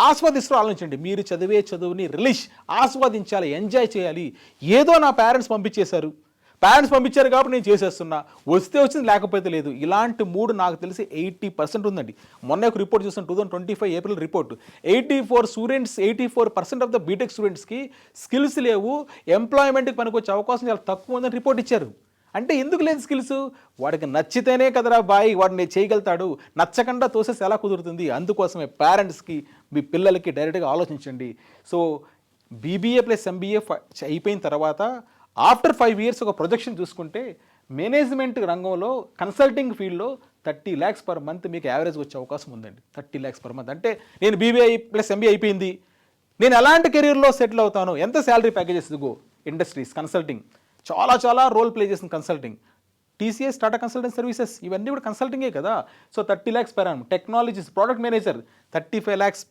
ఆస్వాదిస్తూ ఆలోచించండి. మీరు చదివే చదువుని రిలీజ్ ఆస్వాదించాలి, ఎంజాయ్ చేయాలి. ఏదో నా పేరెంట్స్ పంపించారు కాబట్టి నేను చేసేస్తున్నా, వస్తే వచ్చింది లేకపోతే లేదు. ఇలాంటి మూడు నాకు తెలిసి 80% ఉందండి. మొన్న ఒక రిపోర్ట్ చూసాను, 2025 April report. 84% of the BTech స్టూడెంట్స్కి స్కిల్స్ లేవు, ఎంప్లాయ్మెంట్కి పనికొచ్చే అవకాశం చాలా తక్కువ ఉందని రిపోర్ట్ ఇచ్చారు. అంటే ఎందుకు లేదు స్కిల్స్? వాడికి నచ్చితేనే కదరా బాయ్ వాడు నేను చేయగలుగుతాడు, నచ్చకుండా తోసేసి ఎలా కుదురుతుంది? అందుకోసమే పేరెంట్స్కి మీ పిల్లలకి డైరెక్ట్గా ఆలోచించండి. సో బీబీఏ ప్లస్ ఎంబీఏ అయిపోయిన తర్వాత ఆఫ్టర్ 5 years ఒక ప్రొజెక్షన్ చూసుకుంటే మేనేజ్మెంట్ రంగంలో కన్సల్టింగ్ ఫీల్డ్లో 30 lakhs per month మీకు యావరేజ్ వచ్చే అవకాశం ఉందండి. 30 lakhs per month అంటే నేను బీబీఏ ప్లస్ ఎంబీఏ అయిపోయింది, నేను ఎలాంటి కెరీర్లో సెటిల్ అవుతాను, ఎంత శాలరీ ప్యాకేజెస్ ఇదిగో ఇండస్ట్రీస్ కన్సల్టింగ్ చాలా చాలా రోల్ ప్లే చేసిన consulting, TCS Tata consultant services ఇవన్నీ కూడా కన్సల్టింగే కదా. So 30 lakhs per annum. Technologies product manager 35 lakhs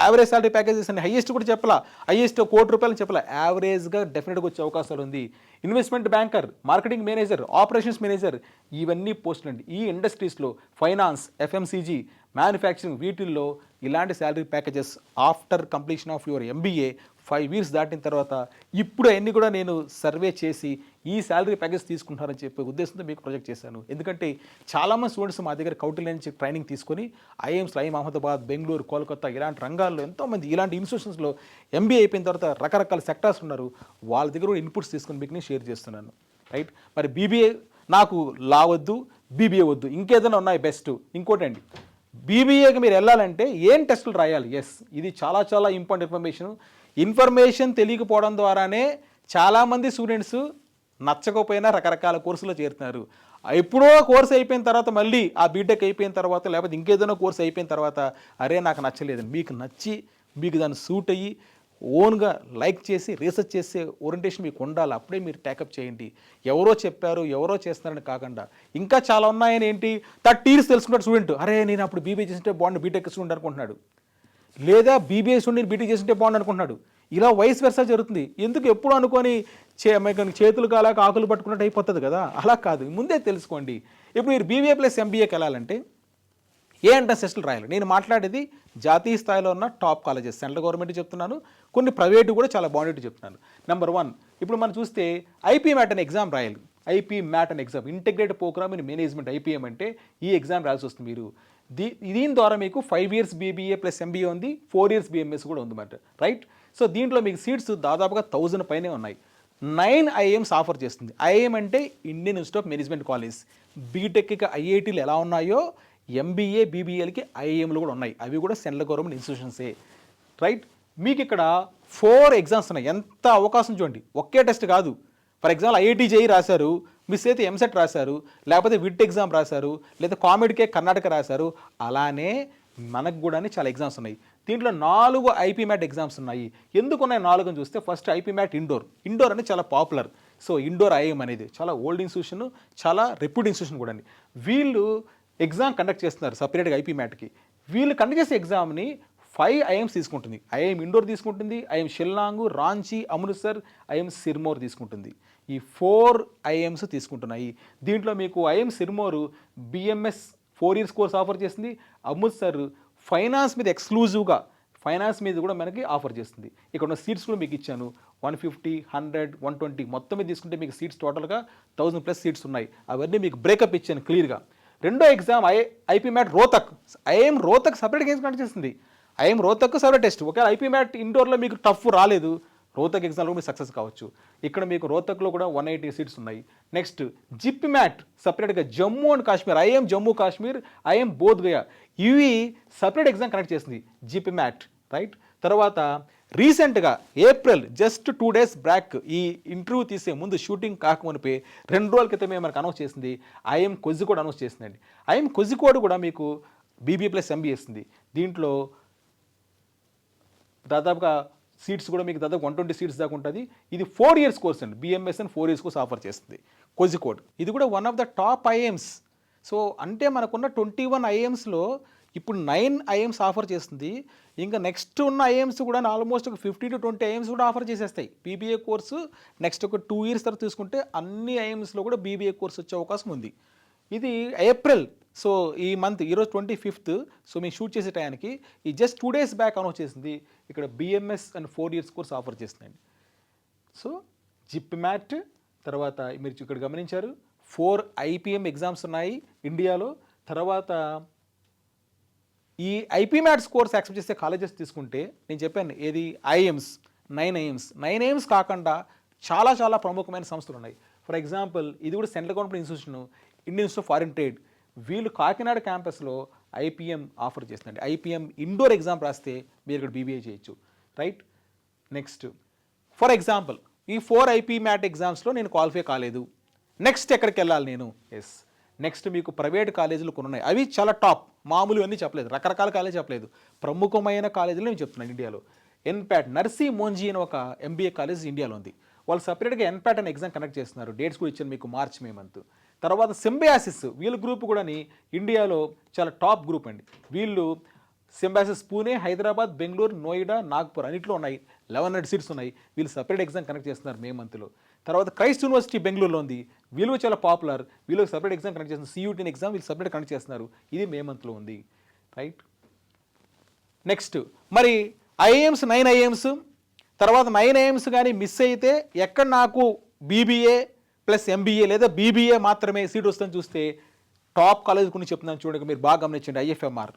average salary packages అండి. హైయెస్ట్ కూడా చెప్పాలా, హైయెస్ట్ ₹1 కోటి చెప్పాలా, యావరేజ్గా డెఫినెట్గా వచ్చే అవకాశాలు ఉంది. Investment banker, marketing manager, operations manager ఇవన్నీ పోస్టులు అండి. ఈ ఇండస్ట్రీస్లో ఫైనాన్స్, ఎఫ్ఎంసీజీ, మ్యానుఫ్యాక్చరింగ్ వీటిల్లో ఇలాంటి salary packages after completion of your MBA 5 years దాటిన తర్వాత ఇప్పుడు అన్నీ కూడా నేను సర్వే చేసి ఈ శాలరీ ప్యాకేజ్ తీసుకుంటారని చెప్పే ఉద్దేశంతో మీకు ప్రొజెక్ట్ చేశాను. ఎందుకంటే చాలామంది స్టూడెంట్స్ మా దగ్గర కౌటిల్య నుంచి ట్రైనింగ్ తీసుకొని ఐఎమ్స్లో అహ్మదాబాద్, బెంగళూరు, కోల్కతా ఇలాంటి రంగాల్లో ఎంతోమంది ఇలాంటి ఇన్స్టిట్యూషన్స్లో ఎంబీఏ అయిపోయిన తర్వాత రకరకాల సెక్టార్స్ ఉన్నారు. వాళ్ళ దగ్గర కూడా ఇన్పుట్స్ తీసుకొని మీకు నేను షేర్ చేస్తున్నాను. రైట్, మరి బీబీఏ నాకు లా వద్దు, బీబీఏ వద్దు, ఇంకేదైనా ఉన్నాయి బెస్ట్. ఇంకోటండి, బీబీఏకి మీరు వెళ్ళాలంటే ఏం టెస్టులు రాయాలి? ఎస్, ఇది చాలా చాలా ఇంపార్టెంట్ ఇన్ఫర్మేషన్ తెలియకపోవడం ద్వారానే చాలామంది స్టూడెంట్స్ నచ్చకపోయినా రకరకాల కోర్సులో చేరుతున్నారు. ఎప్పుడో కోర్స్ అయిపోయిన తర్వాత మళ్ళీ ఆ బీటెక్ అయిపోయిన తర్వాత లేకపోతే ఇంకేదైనా కోర్స్ అయిపోయిన తర్వాత అరే నాకు నచ్చలేదు, మీకు నచ్చి మీకు దాన్ని సూట్ అయ్యి ఓన్గా లైక్ చేసి రీసెర్చ్ చేసే ఓరియంటేషన్ మీకు ఉండాలి. అప్పుడే మీరు టేకప్ చేయండి. ఎవరో చెప్పారు, ఎవరో చేస్తున్నారని కాకుండా ఇంకా చాలా ఉన్నాయని ఏంటి 30 years తెలుసుకుంటాడు స్టూడెంట్, అరే నేను అప్పుడు బీబీఏ చేస్తుంటే బాగుండు బీటెక్ స్టూడెంట్ అనుకుంటున్నాడు, లేదా బీబీఏ స్టూడెంట్ బీటెక్ చేస్తుంటే బాగుండు అనుకుంటున్నాడు. ఇలా వైస్ వెర్సా జరుగుతుంది. ఎందుకు ఎప్పుడు అనుకొని చేతులు కాలాక ఆకులు పట్టుకున్నట్టు అయిపోతుంది కదా, అలా కాదు, ముందే తెలుసుకోండి. ఇప్పుడు మీరు బీబీఏ ప్లస్ ఎంబీఏకి వెళ్ళాలంటే ఏ ఎంట్రన్స్ టెస్టులు రాయాలి? నేను మాట్లాడేది జాతీయ స్థాయిలో ఉన్న టాప్ కాలేజెస్, సెంట్రల్ గవర్నమెంట్ చెప్తున్నాను, కొన్ని ప్రైవేటు కూడా చాలా బాగుండేట్టు చెప్తున్నాను. నెంబర్ 1, ఇప్పుడు మనం చూస్తే ఐపీ మ్యాట్ అనే ఎగ్జామ్ రాయాలి. ఐపీ మ్యాట్ అనే exam, integrated programme in management, IPM అంటే ఈ ఎగ్జామ్ రాయాల్సి వస్తుంది. మీరు దీని ద్వారా మీకు 5 years బీబీఏ ప్లస్ ఎంబీఏ ఉంది, 4 years బీఎంఎస్ కూడా ఉందన్నమాట. రైట్, సో దీంట్లో మీకు సీట్స్ దాదాపుగా 1000 పైనే ఉన్నాయి. 9 ఐఐఎమ్స్ ఆఫర్ చేస్తుంది. ఐఐఎం అంటే Indian institute of management college. బీటెక్కి ఐఐటీలు ఎలా ఉన్నాయో ఎంబీఏ బీబీఏలకి ఐఐఎంలు కూడా ఉన్నాయి. అవి కూడా సెంట్రల్ గవర్నమెంట్ ఇన్స్టిట్యూషన్సే. రైట్, మీకు ఇక్కడ 4 ఎగ్జామ్స్ ఉన్నాయి. ఎంత అవకాశం చూడండి, ఒకే టెస్ట్ కాదు. ఫర్ ఎగ్జాంపుల్ ఐఐటీ జేఈ రాశారు, మిస్ అయితే ఎంసెట్ రాశారు, లేకపోతే విట్ ఎగ్జామ్ రాశారు, లేదా కామెడీకే కర్ణాటక రాశారు. అలానే మనకు కూడా చాలా ఎగ్జామ్స్ ఉన్నాయి. దీంట్లో 4 ఐపీ మ్యాట్ ఎగ్జామ్స్ ఉన్నాయి. ఎందుకు ఉన్నాయి 4 అని చూస్తే, ఫస్ట్ ఐపీ మ్యాట్ ఇండోర్ అనేది చాలా పాపులర్. సో ఇండోర్ ఐఎం అనేది చాలా ఓల్డ్ ఇన్స్టిట్యూషన్, చాలా రెప్యూటెడ్ ఇన్స్టిట్యూషన్ కూడా. వీళ్ళు ఎగ్జామ్ కండక్ట్ చేస్తున్నారు సపరేట్గా ఐపీ మ్యాట్కి. వీళ్ళు కండక్ట్ చేసే ఎగ్జామ్ని 5 ఐఎమ్స్ తీసుకుంటుంది. ఐఎం ఇండోర్ తీసుకుంటుంది, ఐఎం షిల్లాంగ్, రాంచీ, అమృత్సర్, ఐఎం సిర్మోర్ తీసుకుంటుంది. ఈ 4 ఐఎమ్స్ తీసుకుంటున్నాయి. దీంట్లో మీకు IIM Sirmaur BMS 4 years course offer చేస్తుంది. అమృత్సర్ ఫైనాన్స్ మీద ఎక్స్క్లూజివ్గా ఫైనాన్స్ మీద కూడా మనకి ఆఫర్ చేస్తుంది. ఇక్కడ ఉన్న సీట్స్ కూడా మీకు ఇచ్చాను. 150, 100, 120 మొత్తం మీద తీసుకుంటే మీకు సీట్స్ టోటల్గా 1000+ సీట్స్ ఉన్నాయి. అవన్నీ మీకు బ్రేకప్ ఇచ్చాను క్లియర్గా. రెండో exam IPMAT Rohtak. IIM Rohtak సపరేట్గా ఏం కండక్ట్ చేస్తుంది. IIM Rohtak separate test. ఒకవేళ ఐపీ మ్యాట్ ఇండోర్లో మీకు టఫ్ రాలేదు, రోహతక్ ఎగ్జామ్లో మీరు సక్సెస్ కావచ్చు. ఇక్కడ మీకు రోహతక్లో కూడా 180 సీట్స్ ఉన్నాయి. నెక్స్ట్ జిప్ మ్యాట్ సపరేట్గా Jammu and Kashmir, IIM Jammu Kashmir, IIM Bodh Gaya, ఇవి సపరేట్ ఎగ్జామ్ కండక్ట్ చేస్తుంది జిప్ మ్యాట్. రైట్, తర్వాత రీసెంట్గా ఏప్రిల్ జస్ట్ 2 days బ్యాక్ ఈ ఇంటర్వ్యూ తీసే ముందు షూటింగ్ కాకమునిపే 2 రోజుల క్రితమే మనకు అనౌన్స్ చేసింది ఐఎం కోజికోడ్ అనౌన్స్ చేసిందండి. ఐఎం కోజికోడ్ కూడా మీకు బీబీఏ ప్లస్ ఎంబీఏ ఇస్తుంది. దీంట్లో దాదాపుగా సీట్స్ కూడా మీకు దాదాపు 120 సీట్స్ దాకా ఉంటుంది. ఇది 4 years కోర్స్ అండి. బిఎంఎస్ అని 4 years కోర్స్ ఆఫర్ చేస్తుంది కోజికోడ్. ఇది కూడా one of the top IIMs. So అంటే మనకున్న 21 ఐఎమ్స్లో ఇప్పుడు 9 ఐఎమ్స్ ఆఫర్ చేస్తుంది. ఇంకా నెక్స్ట్ ఉన్న ఐఎమ్స్ కూడా ఆల్మోస్ట్ ఒక 15 to 20 ఐఎమ్స్ కూడా ఆఫర్ చేసేస్తాయి. బీబీఏ కోర్సు నెక్స్ట్ ఒక 2 years తర్వాత తీసుకుంటే అన్ని ఐఎమ్స్లో కూడా బీబీఏ కోర్స్ వచ్చే అవకాశం ఉంది. ఇది ఏప్రిల్. సో ఈ మంత్ ఈరోజు 25th. సో మేము షూట్ చేసే టైంకి ఈ జస్ట్ 2 days బ్యాక్ అనౌన్స్ చేసింది ఇక్కడ BMS and 4 years course offer చేస్తుందండి. సో జిప్ మ్యాట్ తర్వాత మీరు ఇక్కడ గమనించారు 4 ఐపీఎం ఎగ్జామ్స్ ఉన్నాయి ఇండియాలో. తర్వాత ఈ ఐపీ మ్యాట్స్ కోర్స్ యాక్సెప్ట్ చేసే కాలేజెస్ తీసుకుంటే నేను చెప్పాను ఏది ఐఎమ్స్ 9 ఐఎమ్స్ కాకుండా చాలా చాలా ప్రముఖమైన సంస్థలు ఉన్నాయి. ఫర్ ఎగ్జాంపుల్ ఇది కూడా central government institution, Indian institute of foreign trade, వీళ్ళు కాకినాడ క్యాంపస్లో ఐపీఎం ఆఫర్ చేస్తుందండి. ఐపీఎం ఇండోర్ ఎగ్జామ్ రాస్తే మీరు ఇక్కడ బీబీఏ చేయొచ్చు, రైట్. నెక్స్ట్ ఫర్ ఎగ్జాంపుల్ ఈ 4 ఐపీ మ్యాట్ ఎగ్జామ్స్లో నేను క్వాలిఫై కాలేదు, నెక్స్ట్ ఎక్కడికి వెళ్ళాలి నేను? ఎస్, నెక్స్ట్ మీకు ప్రైవేట్ కాలేజీలు కొన్ని ఉన్నాయి, అవి చాలా టాప్, మామూలు అన్నీ చెప్పలేదు, రకరకాల కాలేజీ చెప్పలేదు, ప్రముఖమైన కాలేజీలు నేను చెప్తున్నాను ఇండియాలో. ఎన్ప్యాట్, నర్సీ మోంజీ అని ఒక ఎంబీఏ కాలేజ్ ఇండియాలో ఉంది, వాళ్ళు సపరేట్గా ఎన్ప్యాట్ అనే ఎగ్జామ్ కండక్ట్ చేస్తున్నారు, డేట్స్ కూడా ఇచ్చాను మీకు మార్చ్ మే మంత్. తర్వాత సింబయాసిస్, వీళ్ళ గ్రూప్ కూడా ఇండియాలో చాలా టాప్ గ్రూప్ అండి. వీళ్ళు సింబయాసిస్ పూణే, హైదరాబాద్, బెంగళూరు, నోయిడా, నాగ్పూర్ అన్నింటిలో ఉన్నాయి, 1100 సీట్స్ ఉన్నాయి. వీళ్ళు సపరేట్ ఎగ్జామ్ కండక్ట్ చేస్తున్నారు మే మంత్లో. తర్వాత క్రైస్ట్ యూనివర్సిటీ బెంగళూరులో ఉంది, వీళ్ళు చాలా పాపులర్, వీళ్ళు సపరేట్ ఎగ్జామ్ కండక్ట్ చేస్తున్నారు, సియూటీని ఎగ్జామ్ వీళ్ళు సపరేట్ కండక్ట్ చేస్తున్నారు, ఇది మే మంత్లో ఉంది, రైట్. నెక్స్ట్ మరి ఐఏఎమ్స్ 9 ఐఏఎమ్స్, తర్వాత 9 ఐఏఎమ్స్ కానీ మిస్ అయితే ఎక్కడ నాకు బీబీఏ ప్లస్ ఎంబీఏ లేదా బీబీఏ మాత్రమే సీట్ వస్తుందని చూస్తే టాప్ కాలేజ్ కొన్ని చెప్తున్నాను చూడండి, మీరు బాగా గమనించండి. ఐఎఫ్ఎంఆర్,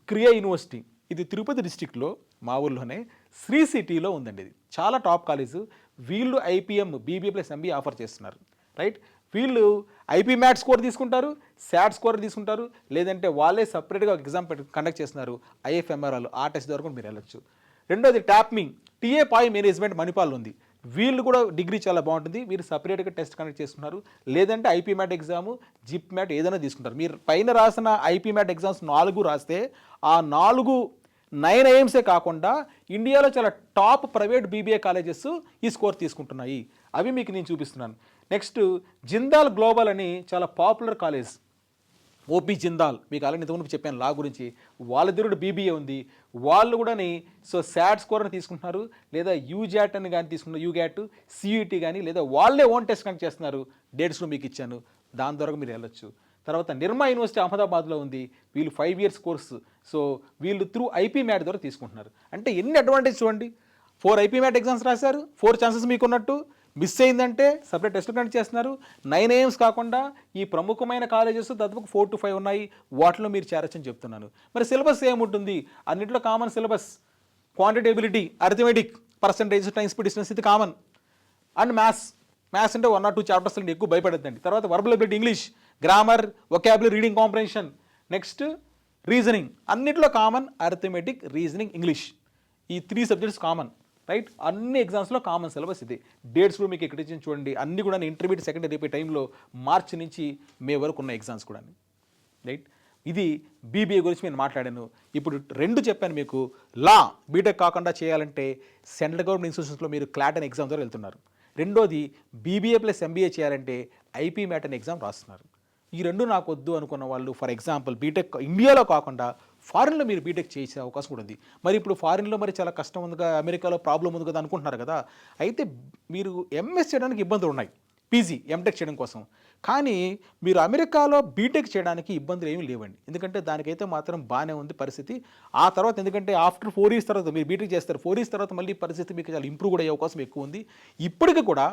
క్రియా యూనివర్సిటీ, ఇది తిరుపతి డిస్టిక్లో మా ఊర్లోనే శ్రీ సిటీలో ఉందండి, ఇది చాలా టాప్ కాలేజ్. వీళ్ళు IPM BBA plus MBA offer చేస్తున్నారు, రైట్. వీళ్ళు ఐపీ మ్యాట్ స్కోర్ తీసుకుంటారు, శాట్ స్కోర్ తీసుకుంటారు, లేదంటే వాళ్ళే సపరేట్గా ఎగ్జామ్ కండక్ట్ చేస్తున్నారు ఐఎఫ్ఎంఆర్ వాళ్ళు, ఆ టెస్ట్ ద్వారా కూడా మీరు వెళ్ళొచ్చు. రెండోది టాప్మింగ్, టీఏ పాయ్ మేనేజ్మెంట్ మణిపాల్ ఉంది, వీళ్ళు కూడా డిగ్రీ చాలా బాగుంటుంది, వీరు సపరేట్గా టెస్ట్ కండక్ట్ చేస్తున్నారు, లేదంటే IPMAT exam, JIPMAT ఏదైనా తీసుకుంటారు. మీరు పైన రాసిన ఐపీ మ్యాట్ ఎగ్జామ్స్ 4 రాస్తే ఆ 9 ఐఎమ్సే కాకుండా ఇండియాలో చాలా టాప్ ప్రైవేట్ బీబీఏ కాలేజెస్ ఈ స్కోర్ తీసుకుంటున్నాయి, అవి మీకు నేను చూపిస్తున్నాను. నెక్స్ట్ జిందాల్ గ్లోబల్ అని చాలా పాపులర్ కాలేజ్, ఓపీ జిందాల్, మీకు అలాగే ఇంతకుముందు చెప్పాను లా గురించి, వాళ్ళ దగ్గర బీబీఏ ఉంది, వాళ్ళు కూడా సో శాట్ స్కోర్ అని తీసుకుంటున్నారు, లేదా యూజాట్ అని కానీ తీసుకుంటున్నారు, యూగ్యాట్, సిఈటీ కానీ, లేదా వాళ్ళే ఓన్ టెస్ట్ కండక్ట్ చేస్తున్నారు, డేట్స్లో మీకు ఇచ్చాను, దాని ద్వారా మీరు వెళ్ళొచ్చు. తర్వాత నిర్మా యూనివర్సిటీ అహ్మదాబాద్లో ఉంది, వీళ్ళు 5 ఇయర్స్ కోర్సు, సో వీళ్ళు త్రూ ఐపీ మ్యాట్ ద్వారా తీసుకుంటున్నారు. అంటే ఎన్ని అడ్వాంటేజ్ చూడండి, 4 ఐపీ మ్యాట్ ఎగ్జామ్స్ రాశారు, 4 ఛాన్సెస్ మీకు ఉన్నట్టు, మిస్ అయిందంటే సపరేట్ టెస్ట్ కండక్ట్ చేస్తున్నారు, 9 ఐఎమ్స్ కాకుండా ఈ ప్రముఖమైన కాలేజెస్ దాదాపు 4 to 5 ఉన్నాయి, వాటిలో మీరు చేరొచ్చని చెప్తున్నాను. మరి సిలబస్ ఏముంటుంది? అన్నింటిలో common syllabus, quantitative ability, arithmetic, percentage, time speed, distance, ఇది కామన్. అండ్ మ్యాథ్స్ అంటే 1 or 2 చాప్టర్స్ అండి, ఎక్కువ భయపడద్దండి. తర్వాత verbal ability, English, grammar, vocabulary, reading comprehension, next reasoning, అన్నింటిలో కామన్ అరిథమెటిక్, రీజనింగ్, ఇంగ్లీష్, ఈ 3 సబ్జెక్ట్స్ కామన్, రైట్. అన్ని ఎగ్జామ్స్లో కామన్ సిలబస్ ఇది. డేట్స్ కూడా మీకు ఇక్కడ ఇచ్చి చూడండి, అన్ని కూడా ఇంటర్మీడియట్ సెకండరీ రేపే టైంలో మార్చి నుంచి మే వరకు ఉన్న ఎగ్జామ్స్ కూడా, రైట్. ఇది బీబీఏ గురించి నేను మాట్లాడాను. ఇప్పుడు 2 చెప్పాను మీకు. లా బీటెక్ కాకుండా చేయాలంటే సెంట్రల్ గవర్నమెంట్ ఇన్స్టిట్యూషన్స్లో మీరు క్లాట్ అనే ఎగ్జామ్ ద్వారా వెళ్తున్నారు. రెండోది బీబీఏ ప్లస్ ఎంబీఏ చేయాలంటే ఐపీ మ్యాట్ అనే ఎగ్జామ్ రాస్తున్నారు. ఈ 2 నాకు వద్దు అనుకున్న వాళ్ళు, ఫర్ ఎగ్జాంపుల్ బీటెక్ ఇండియాలో కాకుండా ఫారిన్లో మీరు బీటెక్ చేసే అవకాశం కూడా ఉంది. మరి ఇప్పుడు ఫారిన్లో మరి చాలా కష్టం ఉంది, అమెరికాలో ప్రాబ్లం ఉంది కదా అనుకుంటున్నారు కదా, అయితే మీరు ఎంఎస్ చేయడానికి ఇబ్బందులు ఉన్నాయి, పీజీ ఎంటెక్ చేయడం కోసం. కానీ మీరు అమెరికాలో బీటెక్ చేయడానికి ఇబ్బందులు ఏమీ లేవండి, ఎందుకంటే దానికైతే మాత్రం బాగానే ఉంది పరిస్థితి. ఆ తర్వాత ఎందుకంటే ఆఫ్టర్ 4 years తర్వాత మీరు బీటెక్ చేస్తారు, 4 years తర్వాత మళ్ళీ పరిస్థితి మీకు చాలా ఇంప్రూవ్ కూడా అయ్యే అవకాశం ఎక్కువ ఉంది. ఇప్పటికి కూడా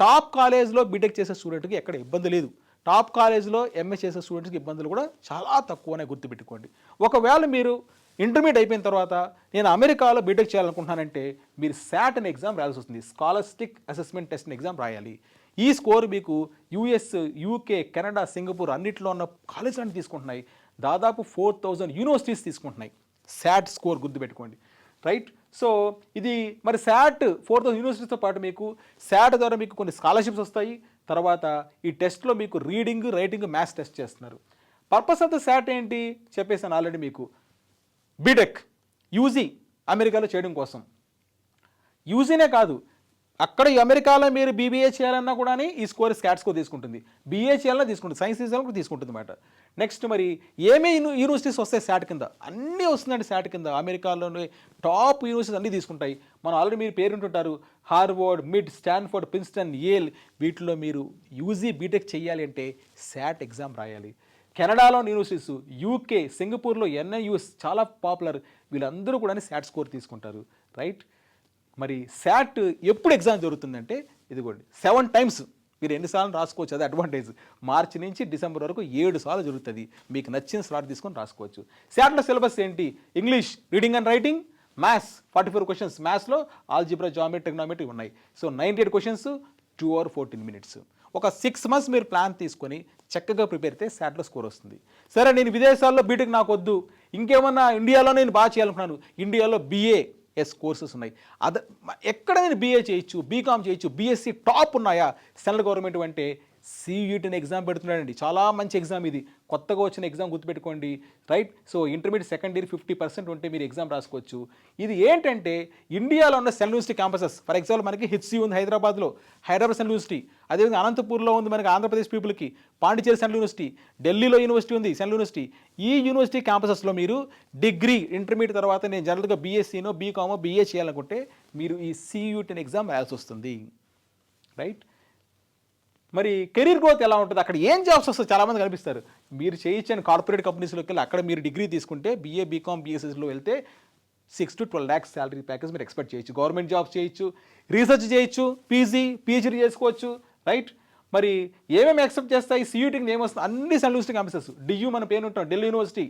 టాప్ కాలేజ్లో బీటెక్ చేసే స్టూడెంట్కి ఎక్కడ ఇబ్బంది లేదు, టాప్ కాలేజ్లో ఎంఎస్ చేసే స్టూడెంట్స్కి ఇబ్బందులు కూడా చాలా తక్కువనే గుర్తుపెట్టుకోండి. ఒకవేళ మీరు ఇంటర్మీడియట్ అయిపోయిన తర్వాత నేను అమెరికాలో బీటెక్ చేయాలనుకుంటున్నానంటే మీరు శాట్ అనే ఎగ్జామ్ రాయాల్సి వస్తుంది, స్కాలర్స్టిక్ అసెస్మెంట్ టెస్ట్ ఎగ్జామ్ రాయాలి. ఈ స్కోర్ మీకు యుఎస్, యూకే, కెనడా, సింగపూర్ అన్నింటిలో ఉన్న కాలేజీలు అన్ని తీసుకుంటున్నాయి, దాదాపు 4000 యూనివర్సిటీస్ తీసుకుంటున్నాయి శాట్ స్కోర్, గుర్తుపెట్టుకోండి, రైట్. సో ఇది మరి శాట్ 4000 యూనివర్సిటీస్తో పాటు మీకు శాట్ ద్వారా మీకు కొన్ని స్కాలర్షిప్స్ వస్తాయి. తర్వాత ఈ టెస్ట్లో మీకు రీడింగ్, రైటింగ్, మ్యాథ్స్ టెస్ట్ చేస్తున్నారు. పర్పస్ ఆఫ్ ద శాట్ ఏంటి చెప్పేసాను ఆల్రెడీ మీకు. బీటెక్ యూజీ అమెరికాలో చేయడం కోసం, యూజీనే కాదు అక్కడ ఈ అమెరికాలో మీరు బీబీఏ చేయాలన్నా కూడా ఈ స్కోర్ స్కాట్ స్కోర్ తీసుకుంటుంది, బీఏ చేయాలన్నా తీసుకుంటుంది, సైన్స్ తీసుకోవాలన్నా కూడా తీసుకుంటుంది అన్నమాట. నెక్స్ట్ మరి ఏమే యూనివర్సిటీస్ వస్తాయి శాట్ కింద, అన్నీ వస్తుందండి శాట్ కింద. అమెరికాలోనే టాప్ యూనివర్సిటీస్ అన్నీ తీసుకుంటాయి. మనం ఆల్రెడీ మీరు పేరుంటుంటారు, Harvard, MIT, Stanford, Princeton, Yale, వీటిలో మీరు యూజీ బీటెక్ చేయాలి అంటే శాట్ ఎగ్జామ్ రాయాలి. కెనడాలో యూనివర్సిటీస్, యూకే, సింగపూర్లో ఎన్ఐయూఎస్ చాలా పాపులర్, వీళ్ళందరూ కూడా శాట్ స్కోర్ తీసుకుంటారు, రైట్. మరి శాట్ ఎప్పుడు ఎగ్జామ్ జరుగుతుందంటే ఇదిగోండి 7 times మీరు ఎన్నిసార్లు రాసుకోవచ్చు, అది అడ్వాంటేజ్. మార్చి నుంచి డిసెంబర్ వరకు 7 సార్లు జరుగుతుంది, మీకు నచ్చిన స్లాట్ తీసుకొని రాసుకోవచ్చు. శాట్లో సిలబస్ ఏంటి? English reading and writing, maths 44 questions, మ్యాథ్స్లో ఆల్జిబ్రా, జామెట్రీ, ట్రిగ్నోమెట్రీ ఉన్నాయి. So 98 questions 2 hours 14 minutes. ఒక 6 months మీరు ప్లాన్ తీసుకొని చక్కగా ప్రిపేర్ అయితే శాట్లో స్కోర్ వస్తుంది. సరే నేను విదేశాల్లో బీటెక్ నాకు వద్దు, ఇంకేమన్నా ఇండియాలో నేను బాగా చేయాలనుకున్నాను, ఇండియాలో BAS కోర్సెస్ ఉన్నాయి, ఎక్కడ నేను BA చేయొచ్చు, బీకామ్ చేయొచ్చు, BSc టాప్ ఉన్నాయా సెంట్రల్ గవర్నమెంట్ అంటే CUET ఎగ్జామ్ పెడుతున్నాడండి. చాలా మంచి ఎగ్జామ్ ఇది, కొత్తగా వచ్చిన ఎగ్జామ్ గుర్తుపెట్టుకోండి, right. So intermediate second year 50% ఉంటే మీరు ఎగ్జామ్ రాసుకోవచ్చు. ఇది ఏంటంటే ఇండియాలో ఉన్న central university campuses, for example మనకి HCU ఉంది హైదరాబాద్లో, హైదరాబాద్ సెంట్రల్ యూనివర్సిటీ, అదేవిధంగా అనంతపూర్లో ఉంది మనకి ఆంధ్రప్రదేశ్ పీపుల్కి, పాండిచేరి సెంట్రల్ యూనివర్సిటీ, ఢిల్లీలో యూనివర్సిటీ ఉంది సెంట్రల్ యూనివర్సిటీ. ఈ యూనివర్సిటీ క్యాంపసెస్లో మీరు డిగ్రీ ఇంటర్మీడియట్ తర్వాత నేను జనరల్గా BScనో బీకామో BA చేయాలనుకుంటే మీరు ఈ CUET ఎగ్జామ్ రాయాల్సి వస్తుంది, రైట్. మరి కెరీర్ గ్రోత్ ఎలా ఉంటుంది, అక్కడ ఏం జాబ్స్ వస్తాయి చాలామంది కనిపిస్తారు. మీరు చేయించని కార్పొరేట్ కంపెనీస్లోకి వెళ్ళి అక్కడ మీరు డిగ్రీ తీసుకుంటే BA బీకామ్ BScలో వెళ్తే 6 to 12 lakhs శాలరీ ప్యాకేజ్ మీరు ఎక్స్పెక్ట్ చేయొచ్చు. గవర్నమెంట్ జాబ్స్ చేయొచ్చు, రీసెర్చ్ చేయొచ్చు, PhD చేసుకోవచ్చు, రైట్. మరి ఏమేమి ఎక్సెప్ట్ చేస్తాయి CUETకి ఏమొస్తుంది, అన్ని సెంట్రల్ యూనివర్సిటీ క్యాంపసెస్. DU మన పేరు ఉంటాం, Delhi university,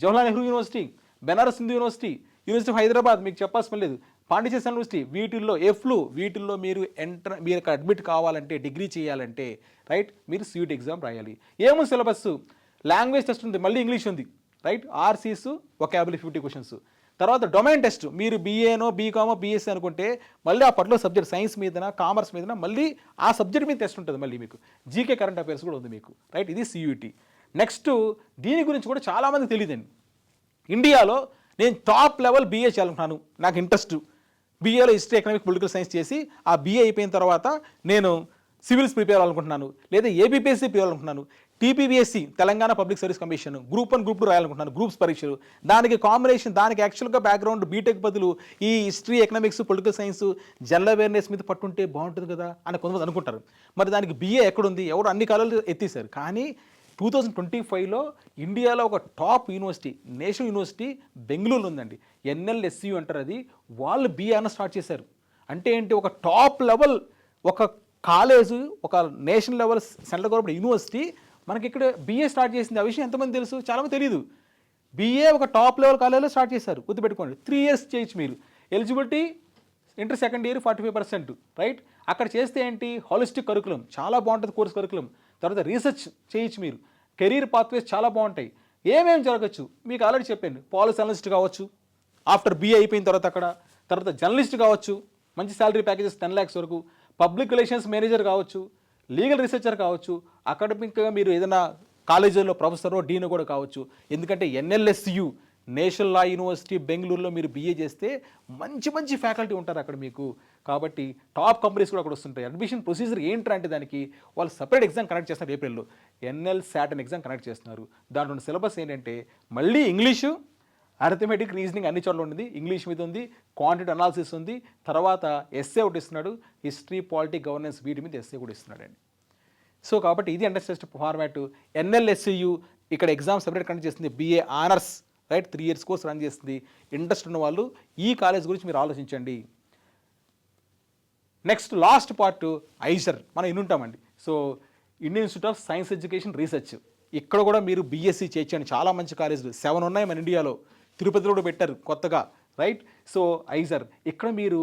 Jawaharlal Nehru university, Banaras Hindu university, university of Hyderabad మీకు చెప్పాల్సిన లేదు, పాండిచేరి సెంట్రల్ యూనివర్సిటీ, వీటిల్లో మీరు మీరు అక్కడ అడ్మిట్ కావాలంటే, డిగ్రీ చేయాలంటే, రైట్, మీరు CUET ఎగ్జామ్ రాయాలి. ఏముంది సిలబస్, లాంగ్వేజ్ టెస్ట్ ఉంది, మళ్ళీ ఇంగ్లీష్ ఉంది, రైట్. RCs vocabulary 50 questions. తర్వాత డొమైన్ టెస్ట్, మీరు BAనో బీకామో BSc అనుకుంటే మళ్ళీ ఆ పర్టికులర్ సబ్జెక్ట్ సైన్స్ మీదన కామర్స్ మీదన మళ్ళీ ఆ సబ్జెక్ట్ మీద టెస్ట్ ఉంటుంది, మళ్ళీ మీకు GK కరెంట్ అఫైర్స్ కూడా ఉంది మీకు, రైట్. ఇది CUET. నెక్స్ట్ దీని గురించి కూడా చాలామందికి తెలియదండి. ఇండియాలో నేను టాప్ లెవెల్ BA చేయాలనుకున్నాను, నాకు ఇంట్రెస్ట్, BAలో హిస్టరీ, ఎకనామిక్స్, పొలిటికల్ సైన్స్ చేసి ఆ BA అయిపోయిన తర్వాత నేను సివిల్స్ ప్రిపేర్ అవ్వాలనుకుంటున్నాను, లేదా ABPSC ప్రిపేర్ అవ్వాలనుకుంటున్నాను, TPPSC Telangana public service commission, Group 1 Group 2 రాయాలనుకుంటున్నాను, గ్రూప్స్ పరీక్షలు, దానికి కాంబినేషన్, దానికి యాక్చువల్గా బ్యాక్గ్రౌండ్ బీటెక్ బదులు ఈ history, economics, political science, general awareness మీద పట్టుంటే బాగుంటుంది కదా అని కొంతమంది అనుకుంటారు. మరి దానికి BA ఎక్కడుంది, ఎవరు అన్ని కాలాలు ఎత్తేసారు. కానీ 2025లో ఇండియాలో ఒక టాప్ యూనివర్సిటీ, నేషనల్ యూనివర్సిటీ బెంగళూరులో ఉందండి, NLSU అంటారు, అది వాళ్ళు BA స్టార్ట్ చేశారు. అంటే ఏంటి, ఒక టాప్ లెవెల్ ఒక కాలేజ్, ఒక national level central government university మనకి ఇక్కడ BA స్టార్ట్ చేసింది. ఆ విషయం ఎంతమంది తెలుసు, చాలామంది తెలియదు. BA ఒక టాప్ లెవెల్ కాలేజ్లో స్టార్ట్ చేశారు, గుర్తుపెట్టుకోండి. 3 years చేయొచ్చు మీరు, eligibility inter second year 45%, right. అక్కడ చేస్తే ఏంటి, హాలిస్టిక్ కరికులం చాలా బాగుంటుంది, కోర్స్ కరికులం. తర్వాత రీసెర్చ్ చేయొచ్చు మీరు, కెరీర్ పాత్వేస్ చాలా బాగుంటాయి. ఏమేమి జరగచ్చు మీకు ఆల్రెడీ చెప్పాను, పాలసీ అనలిస్ట్ కావచ్చు ఆఫ్టర్ BA అయిపోయిన తర్వాత అక్కడ, తర్వాత జర్నలిస్ట్ కావచ్చు, మంచి శాలరీ ప్యాకేజెస్ 10 lakhs వరకు, పబ్లిక్ రిలేషన్స్ మేనేజర్ కావచ్చు, లీగల్ రీసెర్చర్ కావచ్చు, అకాడమిక్గా మీరు ఏదైనా కాలేజీలో ప్రొఫెసరో డీనో కూడా కావచ్చు. ఎందుకంటే NLSU నేషనల్ లా యూనివర్సిటీ బెంగళూరులో మీరు BA చేస్తే మంచి మంచి ఫ్యాకల్టీ ఉంటారు అక్కడ మీకు. కాబట్టి టాప్ కంపెనీస్ కూడా అక్కడ వస్తుంటాయి. అడ్మిషన్ ప్రొసీజర్ ఏంటంటే దానికి వాళ్ళు సపరేట్ ఎగ్జామ్ కండక్ట్ చేస్తున్నారు ఏప్రిల్లో, NLSAT అనే ఎగ్జామ్ కండక్ట్ చేస్తున్నారు. దాంట్లో సిలబస్ ఏంటంటే మళ్ళీ ఇంగ్లీషు, అరిథమెటిక్, రీజనింగ్ అన్ని చోట్ల ఉంది, ఇంగ్లీష్ మీద ఉంది, క్వాంటిటీ అనాలిసిస్ ఉంది, తర్వాత ఎస్ఏ ఒకటి ఇస్తున్నాడు, హిస్టరీ, పాలిటీ, గవర్నెన్స్ వీటి మీద ఎస్ఏ కూడా ఇస్తున్నాడండి. సో కాబట్టి ఇది అండర్స్టాండ్ ఫార్మాట్. NLSU ఇక్కడ ఎగ్జామ్ సపరేట్ కండక్ట్ చేస్తుంది, BA honours, right, 3 years course run చేస్తుంది. ఇంట్రెస్ట్ ఉన్న వాళ్ళు ఈ కాలేజ్ గురించి మీరు ఆలోచించండి. నెక్స్ట్ లాస్ట్ పార్ట్ ఐజర్, మనం ఇన్నుంటామండి. So Indian institute of science education research, ఇక్కడ కూడా మీరు BSc చేయొచ్చండి. చాలా మంచి కాలేజీలు 7 ఉన్నాయి మన ఇండియాలో, తిరుపతిలో కూడా పెట్టారు కొత్తగా, రైట్. సో ఐజర్ ఇక్కడ మీరు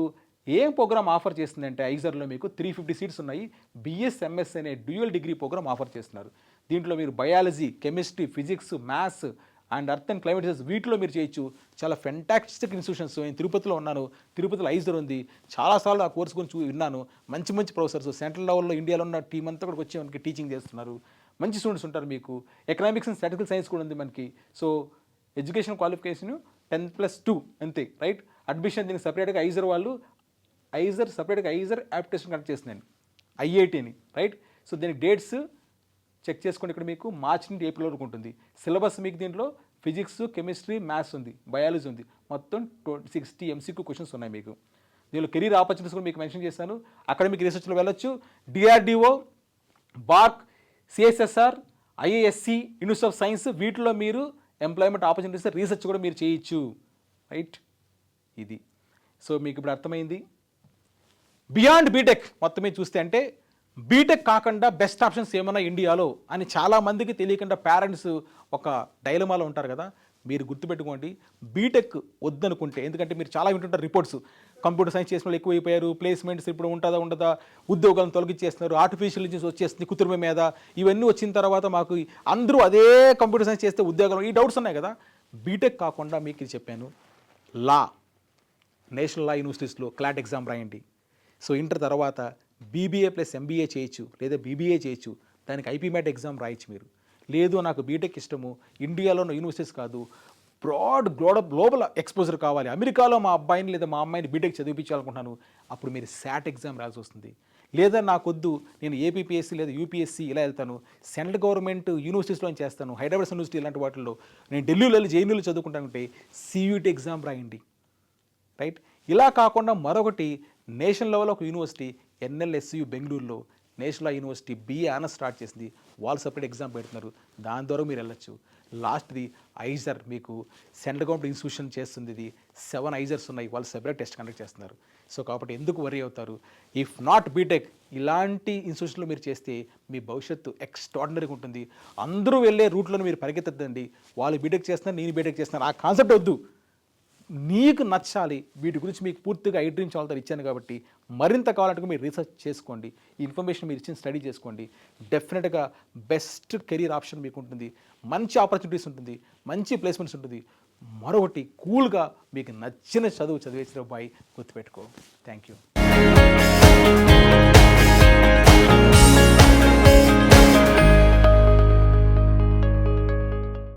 ఏం ప్రోగ్రామ్ ఆఫర్ చేస్తుందంటే, ఐజర్లో మీకు 350 seats ఉన్నాయి. BS-MS అనే డ్యూయల్ డిగ్రీ ప్రోగ్రామ్ ఆఫర్ చేస్తున్నారు. దీంట్లో మీరు biology, chemistry, physics, maths and earth and climate science వీటిలో మీరు చేయొచ్చు. చాలా ఫెంటాస్టిక్ ఇన్స్టిట్యూషన్స్. నేను తిరుపతిలో ఉన్నాను, తిరుపతిలో ఐజర్ ఉంది, చాలాసార్లు ఆ కోర్స్ గురించి విన్నాను. మంచి మంచి ప్రొఫెసర్స్ సెంట్రల్ లెవెల్లో ఇండియాలో ఉన్న టీం అంతా కూడా వచ్చి మనకి టీచింగ్ చేస్తున్నారు. మంచి స్టూడెంట్స్ ఉంటారు మీకు. ఎకనామిక్స్ అండ్ స్టాటిస్టికల్ సైన్స్ కూడా ఉంది మనకి. సో ఎడ్యుకేషన్ క్వాలిఫికేషన్ 10+2 అంతే, రైట్. అడ్మిషన్ దీనికి సపరేట్గా ఐజర్ వాళ్ళు, సపరేట్గా ఐజర్ యాప్టిట్యూషన్ కండక్ట్ చేస్తుందండి, IIT అని, రైట్. సో దీనికి డేట్స్ చెక్ చేసుకోండి. ఇక్కడ మీకు మార్చి నుండి ఏప్రిల్ వరకు ఉంటుంది. సిలబస్ మీకు దీంట్లో ఫిజిక్స్, కెమిస్ట్రీ, మ్యాథ్స్ ఉంది, బయాలజీ ఉంది, మొత్తం 60 MCQ క్వశ్చన్స్ ఉన్నాయి మీకు. దీనిలో కెరీర్ ఆపర్చునిటీస్ కూడా మీకు మెన్షన్ చేశాను. అకాడమిక్ రీసెర్చ్లో వెళ్ళొచ్చు. DRDO, BARC, CSSR, IISc, university of science వీటిలో మీరు ఎంప్లాయ్మెంట్ ఆపర్చునిటీస్ రీసెర్చ్ కూడా మీరు చేయొచ్చు, రైట్. ఇది సో మీకు ఇప్పుడు అర్థమైంది. బియాండ్ బీటెక్ మొత్తం మీద చూస్తే అంటే బీటెక్ కాకుండా బెస్ట్ ఆప్షన్స్ ఏమన్నా ఇండియాలో అని చాలామందికి తెలియకుండా పేరెంట్స్ ఒక డైలమాలో ఉంటారు కదా. మీరు గుర్తుపెట్టుకోండి, బీటెక్ వద్దనుకుంటే, ఎందుకంటే మీరు చాలా వింటుంటారు రిపోర్ట్స్, కంప్యూటర్ సైన్స్ చేసిన వాళ్ళు ఎక్కువైపోయారు, ప్లేస్మెంట్స్ ఇప్పుడు ఉంటుందా ఉండదా, ఉద్యోగాలను తొలగించేస్తున్నారు, ఆర్టిఫిషియల్ ఇంటెలిజెన్స్ వచ్చేస్తుంది కృత్రిమ మీద, ఇవన్నీ వచ్చిన తర్వాత మాకు అందరూ అదే కంప్యూటర్ సైన్స్ చేస్తే ఉద్యోగాలు, ఈ డౌట్స్ ఉన్నాయి కదా. బీటెక్ కాకుండా మీకు ఇది చెప్పాను, లా, నేషనల్ లా యూనివర్సిటీస్లో క్లాట్ ఎగ్జామ్ రాయండి. సో ఇంటర్ తర్వాత బీబీఏ ప్లస్ ఎంబీఏ చేయొచ్చు, లేదా బీబీఏ చేయొచ్చు, దానికి ఐపీమ్యాట్ ఎగ్జామ్ రాయొచ్చు మీరు. లేదు నాకు బీటెక్ ఇష్టము, ఇండియాలో ఉన్న యూనివర్సిటీస్ కాదు, బ్రాడ్ గ్లోబల్ ఎక్స్పోజర్ కావాలి, అమెరికాలో మా అబ్బాయిని లేదా మా అమ్మాయిని బీటెక్ చదివించాలనుకుంటున్నాను, అప్పుడు మీరు శాట్ ఎగ్జామ్ రాయాల్సి వస్తుంది. లేదా నాకొద్దు, నేను ఏపీపీఎస్సీ లేదా యూపీఎస్సీ ఇలా వెళ్తాను, సెంట్రల్ గవర్నమెంట్ యూనివర్సిటీస్లో చేస్తాను, హైదరాబాద్ యూనివర్సిటీ ఇలాంటి వాటిల్లో, నేను ఢిల్లీలో వెళ్ళి జేఎన్యూలో చదువుకుంటానంటే సియూటీ ఎగ్జామ్ రాయండి, రైట్. ఇలా కాకుండా మరొకటి, నేషనల్ లెవెల్ ఒక యూనివర్సిటీ ఎన్ఎల్ఎస్యు బెంగళూరులో national university BA honours start చేసింది, వాళ్ళు సపరేట్ ఎగ్జామ్ పెడుతున్నారు, దాని ద్వారా మీరు వెళ్ళొచ్చు. లాస్ట్ది ఐజర్, మీకు సెంట్రల్ గవర్నమెంట్ ఇన్స్టిట్యూషన్ చేస్తుంది, ఇది 7 ఐజర్స్ ఉన్నాయి, వాళ్ళు సెపరేట్ టెస్ట్ కండక్ట్ చేస్తున్నారు. సో కాబట్టి ఎందుకు వరీ అవుతారు, ఇఫ్ నాట్ బీటెక్ ఇలాంటి ఇన్స్టిట్యూషన్లో మీరు చేస్తే మీ భవిష్యత్తు ఎక్స్ట్రాడినరీగా ఉంటుంది. అందరూ వెళ్ళే రూట్లను మీరు పరిగెత్తద్దండి, వాళ్ళు బీటెక్ చేస్తున్నారు నేను బీటెక్ చేస్తున్నాను, ఆ కాన్సెప్ట్ వద్దు. నీకు నచ్చాలి, వీటి గురించి మీకు పూర్తిగా ఐడ్రీమ్ చాలతో ఇచ్చాను కాబట్టి మరింత కావాలంటే మీరు రీసెర్చ్ చేసుకోండి, ఈ ఇన్ఫర్మేషన్ మీరు ఇచ్చిన స్టడీ చేసుకోండి, డెఫినెట్గా బెస్ట్ కెరీర్ ఆప్షన్ మీకు ఉంటుంది, మంచి ఆపర్చునిటీస్ ఉంటుంది, మంచి ప్లేస్మెంట్స్ ఉంటుంది. మరొకటి కూల్గా మీకు నచ్చిన చదువు చదివేసిన అబ్బాయి గుర్తుపెట్టుకో. Thank you.